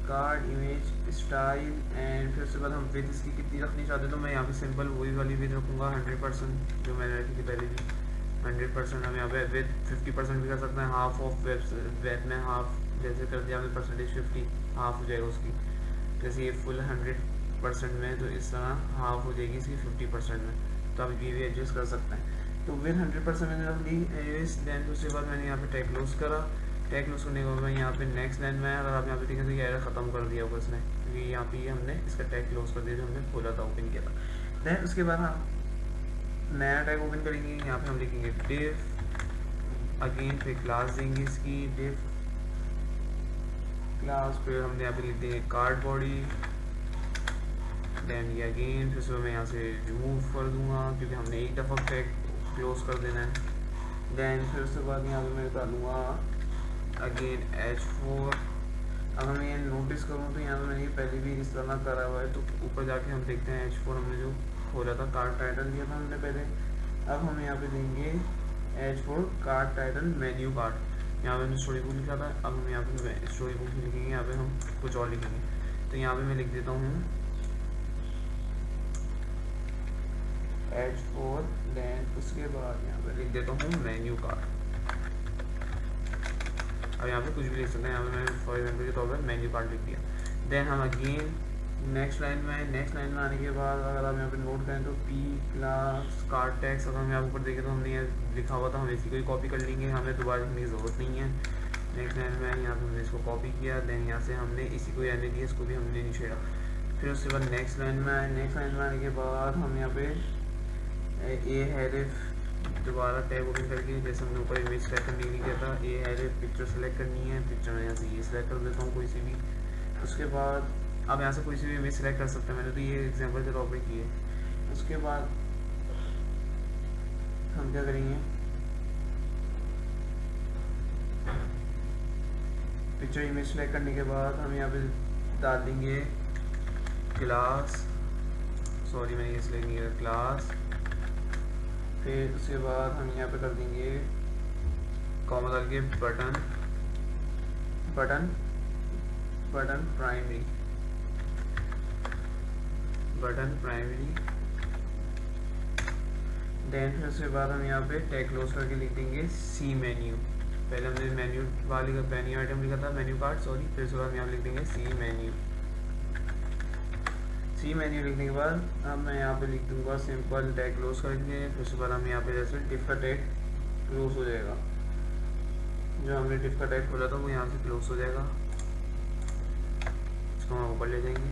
A: card image style. And फिर उसके बाद हम विड्थ इसकी कितनी रखनी चाहते हैं तो मैं यहाँ पे सिंपल वही वाली विड्थ रखूँगा 100% जो मैंने रखी थी पहले भी 100%। हम यहाँ पे विद 50% भी कर सकते हैं, हाफ ऑफ वेब में हाफ जैसे कर दिया हमने परसेंटेज 50 हाफ हो जाएगा उसकी। जैसे ये फुल 100% में तो इस तरह हाफ हो जाएगी इसकी 50% में, तो आप ये भी एडजस्ट कर सकते हैं। तो विद 100% मैंने रख दी एनीवेज। देन उसके बाद मैंने यहाँ पे टैग क्लोज करा। टैग क्लोज करने के बाद मैं यहाँ पे नेक्स्ट लाइन में अगर आप यहाँ पे देखें तो ये एरर ख़त्म कर दिया होगा इसने, क्योंकि यहाँ पे हमने इसका टैग क्लोज कर दिया जो हमने खोला था ओपन किया था। देन उसके बाद हम नया टैग ओपन करेंगे, यहाँ पे हम लिखेंगे डिफ अगेन, फिर क्लास देंगे इसकी डिफ क्लास, फिर हमने यहाँ पे लिख देंगे कार्ड बॉडी। देन ये अगेन फिर उसमें मैं यहाँ से रिमूव कर दूंगा क्योंकि हमने एक दफ़ा टैग क्लोज कर देना है। देन फिर उसके बाद यहाँ पे मैं डालूँगा अगेन H4। अगर मैं ये नोटिस करूँ तो यहाँ पे मैंने पहले भी इस तरह करा हुआ है, तो ऊपर जाके हम देखते हैं H4 हमने जो खोला था कार्ड टाइटल दिया था हमने पहले। अब हम यहाँ पे देंगे H4 card title menu card. यहाँ पे हमने स्टोरी बुक लिखा था, अब हम यहाँ पे स्टोरी बुक लिखेंगे, यहाँ पे हम कुछ और लिखेंगे। तो यहाँ पे मैं लिख देता हूँ H4, देन उसके बाद यहाँ पे लिख देता हूँ मेन्यू कार्ड। अब यहाँ पे कुछ भी लिख सकते हैं, यहाँ पे मैंने फॉर एग्जाम्पल के तौर पर मेन्यू कार्ड लिख दिया। देन हम अगेन नेक्स्ट लाइन में आने के बाद अगर हम यहाँ पे नोट करें तो पी क्लास कार्ड टैक्स, अगर हम यहाँ ऊपर देखें तो हमने ये लिखा हुआ था, हम इसी को ही कॉपी कर लेंगे, हमें दोबारा लिखने की ज़रूरत नहीं है। नेक्स्ट लाइन में यहाँ पे हमने इसको कॉपी किया, देन यहाँ से हमने इसी को रहने दिया, इसको भी हमने नहीं छेड़ा। फिर उसके बाद नेक्स्ट लाइन में आने के बाद हम यहाँ पे ए हैरिफ दोबारा टैब ओपन करके, जैसे हमने ऊपर इमेज सेलेक्ट करने के लिए किया था, ए हैरिफ पिक्चर सेलेक्ट करनी है, पिक्चर में यहाँ से ये सेलेक्ट कर देता हूँ कोई सी भी। उसके बाद आप यहाँ से कोई सी भी इमेज सेलेक्ट कर सकते हैं, मैंने तो ये एग्जांपल से कॉपी की है। उसके बाद हम क्या करेंगे, पिक्चर इमेज सेलेक्ट करने के बाद हम यहाँ पे डाल देंगे क्लास, सॉरी मैंने ये सेलेक्ट नहीं किया, क्लास। फिर उसके बाद हम यहाँ पे कर देंगे कॉमा डाल के बटन प्राइमरी। देन फिर उसके बाद हम यहाँ पे टैग क्लोज करके लिख देंगे सी मेन्यू। पहले हमने मेन्यू वाले का मेन्यू आइटम लिखा था, मेन्यू कार्ड सॉरी, फिर उसके बाद हम यहाँ लिख देंगे सी मेन्यू लिखने के बाद अब मैं यहाँ पे लिख दूंगा सिंपल टैग क्लोज करके, फिर उसके बाद हम यहाँ पे जैसे डिफ का टैग क्लोज हो जाएगा, जो हमने डिफ का टैग खोला था वो यहाँ से क्लोज हो जाएगा। इसको हम ऊपर ले जाएंगे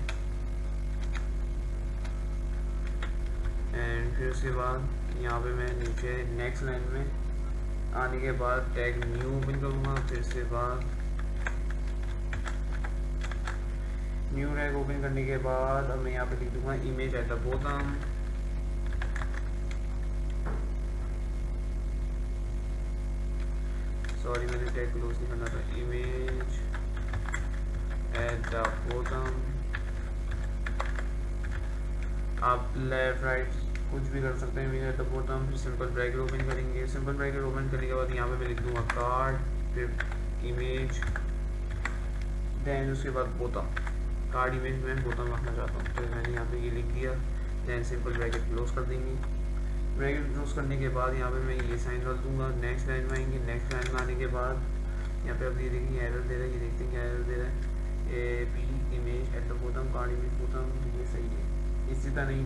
A: एंड फिर उसके बाद यहाँ पे मैं नीचे नेक्स्ट लाइन में आने के बाद टैग न्यू ओपन करूँगा, फिर उसके बाद न्यू टैग ओपन करने के बाद अब मैं यहाँ पे लिख दूंगा image at the bottom. Sorry मैंने टैग क्लोज नहीं करना था, इमेज एट द बॉटम। आप लेफ्ट राइट कुछ भी कर सकते हैं, इमेज एट द बॉटम। फिर सिंपल ब्रैकेट ओपन करेंगे, सिंपल ब्रैकेट ओपन करने के बाद यहाँ पे मैं लिख दूंगा कार्ड, फिर इमेज, देन उसके बाद बॉटम, कार्ड इमेज में बॉटम रखना चाहता हूँ, तो मैंने यहाँ पे ये लिख दिया। देन सिंपल ब्रैकेट क्लोज कर देंगे। ब्रैकेट क्लोज करने के बाद यहाँ पे मैं ये साइन डाल दूंगा। नेक्स्ट लाइन में आएंगे, नेक्स्ट लाइन में आने के बाद यहाँ पे अब ये देखेंगे एरर दे रहा है, ये देखते हैं क्या एरर दे रहा है, A P image at the bottom card image bottom, ये सही है, इसी तरह नहीं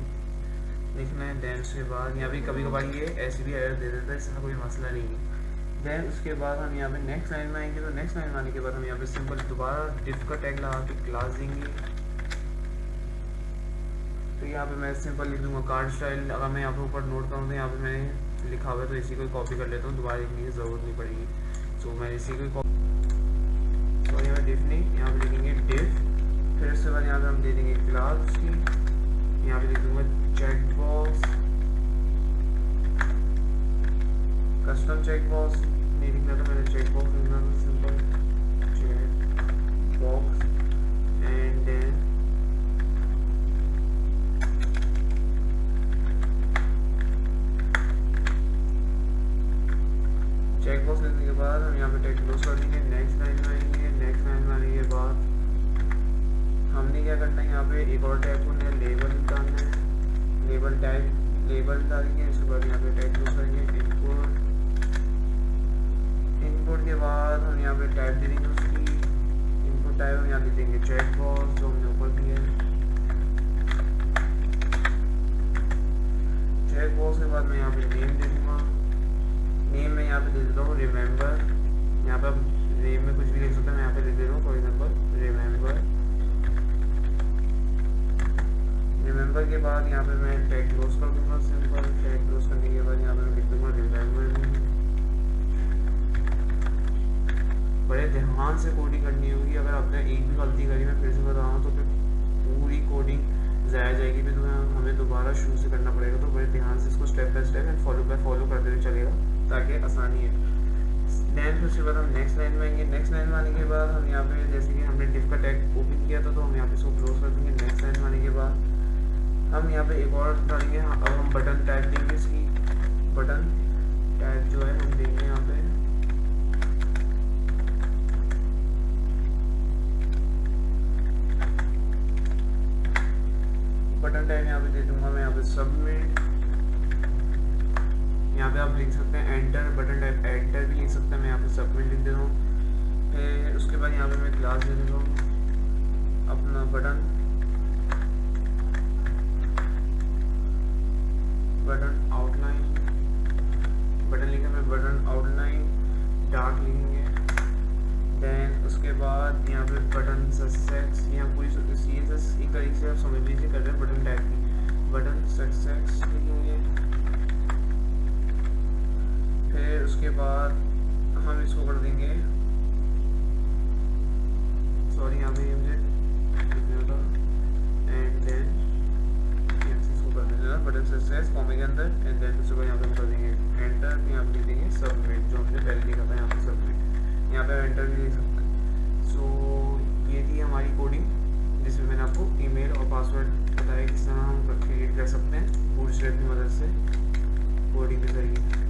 A: लिखना है। देन उसके बाद यहाँ पे कभी कभार ये ऐसे भी एरर दे देता है, इसका कोई मसला नहीं है। देन उसके बाद हम यहाँ पे नेक्स्ट लाइन में आएंगे, तो नेक्स्ट लाइन में आने के बाद हम यहाँ पे सिंपल दोबारा डिफ का टैग लगा के क्लास देंगे। तो यहाँ पे मैं सिंपल लिख दूंगा कार्ड स्टाइल। अगर मैं यहाँ पे ऊपर नोट करूँ तो यहाँ पे मैंने लिखा हुआ है, तो इसी को कॉपी कर लेता हूँ, दोबारा लिखने की ज़रूरत नहीं पड़ेगी। तो मैं इसी को तो यहाँ डिफ नहीं, यहाँ पे लिखेंगे डिफ। फिर उसके बाद यहाँ पे हम दे देंगे क्लास उसकी, यहाँ पे लिख दूंगा check box, custom check box नहीं लिखना था, मैंने चेक बॉक्स लिखना था, simple check box and then check box लिखने के बाद हम यहाँ पे टैग क्लोज कर देंगे। नेक्स्ट लाइन में आएंगे, नेक्स्ट लाइन में आने के बाद हमने क्या करना है, यहाँ पे एक और टैग को लेबल डालना है, लेबल डालेंगे। उसके बाद यहाँ पे टैग क्लोज करेंगे, इनपुट के बाद हम यहाँ पे टाइप दे देंगे, उसकी इनपुट टाइप हम यहाँ दे देंगे चेक बॉक्स, जो हमने ऊपर दिया है। चेक बॉक्स के बाद मैं यहाँ पे नेम दे दूँगा, नेम में यहाँ पे दे देता हूँ रिमेंबर। यहाँ पे नेम में कुछ भी लिख सकते हैं, मैं यहाँ पे दे देता हूँ फॉर एग्जाम्पल रिमेंबर के बाद यहाँ पे मैं टैग क्लोज कर दूँगा, सिंपल टैग क्लोज करने के बाद यहाँ पे मैं लिख दूँगा रिमेंबर। बड़े ध्यान से कोडिंग करनी होगी, अगर आपने एक भी गलती करी, मैं फिर से बता रहा हूँ, तो फिर पूरी कोडिंग ज़ाया जाएगी, फिर हमें दोबारा शुरू से करना पड़ेगा। तो बड़े ध्यान से इसको step by step and follow by follow करते हुए चलेगा, ताकि आसानी है। देन फिर उसके बाद हम नेक्स्ट लाइन में आएंगे, नेक्स्ट लाइन में आने के बाद हम यहाँ पे जैसे कि हमने डिफ का टैग ओपन किया था, तो हम यहाँ पे इसको क्लोज कर देंगे। नेक्स्ट लाइन में आने के बाद हम यहाँ पे एक और डालेंगे, अब हम बटन टैग देंगे, इसकी बटन टैग जो है हम देंगे यहाँ पे बटन टैग यहाँ पे दे दूंगा मैं यहाँ पे सबमिट। यहाँ पे आप लिख सकते हैं एंटर, बटन टैग एंटर भी लिख सकते हैं, मैं यहाँ पे सबमिट लिख दे रहा हूँ। फिर उसके बाद यहाँ पे मैं क्लास दे देता हूँ अपना बटन बटन आउटलाइन, बटन लिखे फिर बटन आउटलाइन डार्क लिखेंगे। देन उसके बाद यहाँ पे बटन सक्सेस, यहाँ पूरी CSS एक तरीके से आप समझ लीजिए कर रहे हैं बटन टैग की, बटन सक्सेस लिखेंगे। फिर उसके बाद हम इसको कर देंगे, सॉरी यहाँ पे मुझे लिखना था, एंड देन इसको कर देना बटन सक्सेस कॉमे के अंदर, एंड देन उसके बाद यहाँ पे हम कर देंगे एंटर, यहाँ पे लिख देंगे सबमिट, जो हमने पहले लिखा था यहाँ पे सबमिट, यहाँ पे एंटर भी लिख सकते हैं। सो ये थी हमारी कोडिंग जिसमें मैंने आपको ईमेल और पासवर्ड बताया किस तरह हम क्रिएट कर सकते हैं बूटस्ट्रैप की मदद से कोडिंग के जरिए।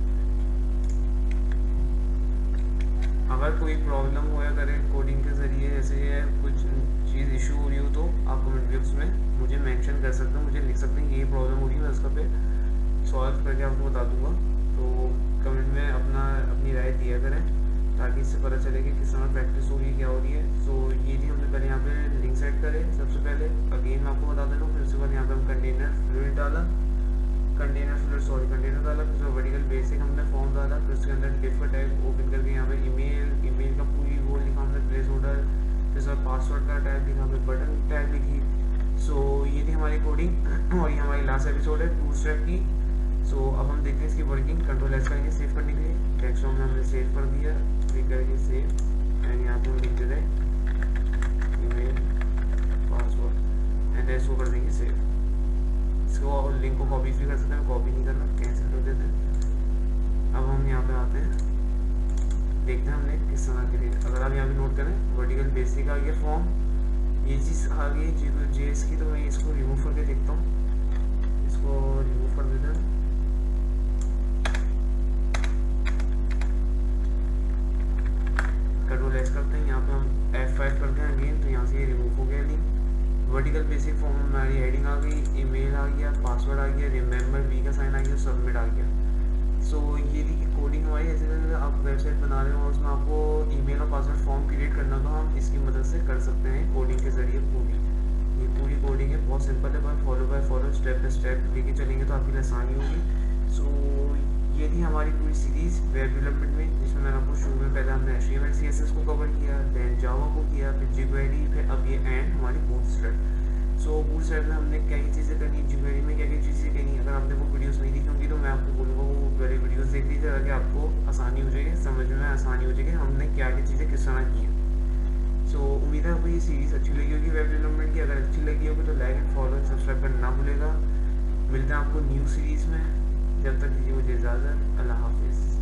A: अगर कोई प्रॉब्लम होया करे कोडिंग के ज़रिए, जैसे कुछ चीज़ इशू हो रही हो, तो आप कमेंट बॉक्स में मुझे मेंशन कर सकते हैं, मुझे लिख सकते हैं ये प्रॉब्लम हो रही है, मैं उसका पे सॉल्व करके आपको बता दूंगा। तो कमेंट में अपनी राय दिया करें ताकि इससे पता चले कि किस तरह प्रैक्टिस हो रही है, क्या हो रही है। सो ये थी हमने पहले यहाँ पे लिंक सेट करे सबसे पहले, अगेन मैं आपको बता दे रहा हूँ। फिर उसके बाद यहाँ पे हम कंटेनर फ्लूइड डाला, कंटेनर डाला, फिर वर्टिकल बेसिक हमने फॉर्म डाला, फिर उसके अंदर डिफ का टैग ओपन करके यहाँ पे ईमेल का पूरी वो लिखा हमने प्लेस होल्डर, फिर उसके बाद पासवर्ड का टैग लिखा, फिर बटन टैग लिखी। सो ये थी हमारी कोडिंग और ये हमारी लास्ट एपिसोड है बूटस्ट्रैप की। सो अब हम देखते हैं इसकी वर्किंग। कंट्रोल एस करेंगे सेव करने के लिए, टेक्स्ट में हमने सेव कर दिया, क्लिक करके सेव, एंड यहाँ पे हम लिख देते हैं ईमेल पासवर्ड, एंड इसको कर देंगे सेव। इसको लिंक को कॉपी भी कर सकते हैं, कॉपी नहीं करना, कैंसिल कर देते हैं। अब हम यहाँ पे आते हैं, देखते हैं हमने किस तरह के लिए। अगर आप यहाँ पे नोट करें वर्टिकल बेसिक आ गया फॉर्म, ये चीज़ आ गई JS की, तो मैं इसको रिमूव करके देखता हूँ, इसको रिमूव कर देते हैं। कंट्रोल एस करते हैं, यहाँ पे हम F5 करते हैं अगेन, तो यहाँ से ये रिमूव हो गया लिंक। वर्टिकल बेसिक फॉर्म में हमारी हेडिंग आ गई, ईमेल आ गया, पासवर्ड आ गया, रिमेंबर वी का साइन आ गया, सबमिट आ गया। सो ये थी कोडिंग हमारी। ऐसे आप वेबसाइट बना रहे हो, उसमें आपको ईमेल और पासवर्ड फॉर्म क्रिएट करना, तो हम इसकी मदद से कर सकते हैं कोडिंग के जरिए। ये पूरी कोडिंग है, बहुत सिंपल है, पर follow by follow step by step लेके चलेंगे तो आपके लिए आसानी होगी। सो ये थी हमारी पूरी सीरीज़ वेब डेवलपमेंट में, जिसमें मैंने आपको शुरू में पहले हमने HTML CSS को कवर किया, देन जावा को किया, फिर jQuery, फिर अब ये एंड हमारी बूटस्ट्रैप। सो बूटस्ट्रैप में हमने क्या ही चीज़ें करनी, jQuery में क्या क्या चीज़ें करनी। अगर आपने वो वीडियोस नहीं देखी होंगी तो मैं आपको बोलूँगा वो पहले वीडियोस देख लीजिए, ताकि आपको आसानी हो जाएगी, समझ में आसानी हो जाएगी हमने क्या क्या चीज़ें किस तरह की हैं। सो उम्मीद है आपको ये सीरीज़ अच्छी लगी होगी वेब डेवलपमेंट की। अगर अच्छी लगी होगी तो लाइक एंड फॉलो सब्सक्राइब करना ना भूलेगा। मिलते हैं आपको न्यू सीरीज़ में, जब तक दीजिए मुझे इजाज़त। अल्लाह हाफिज़।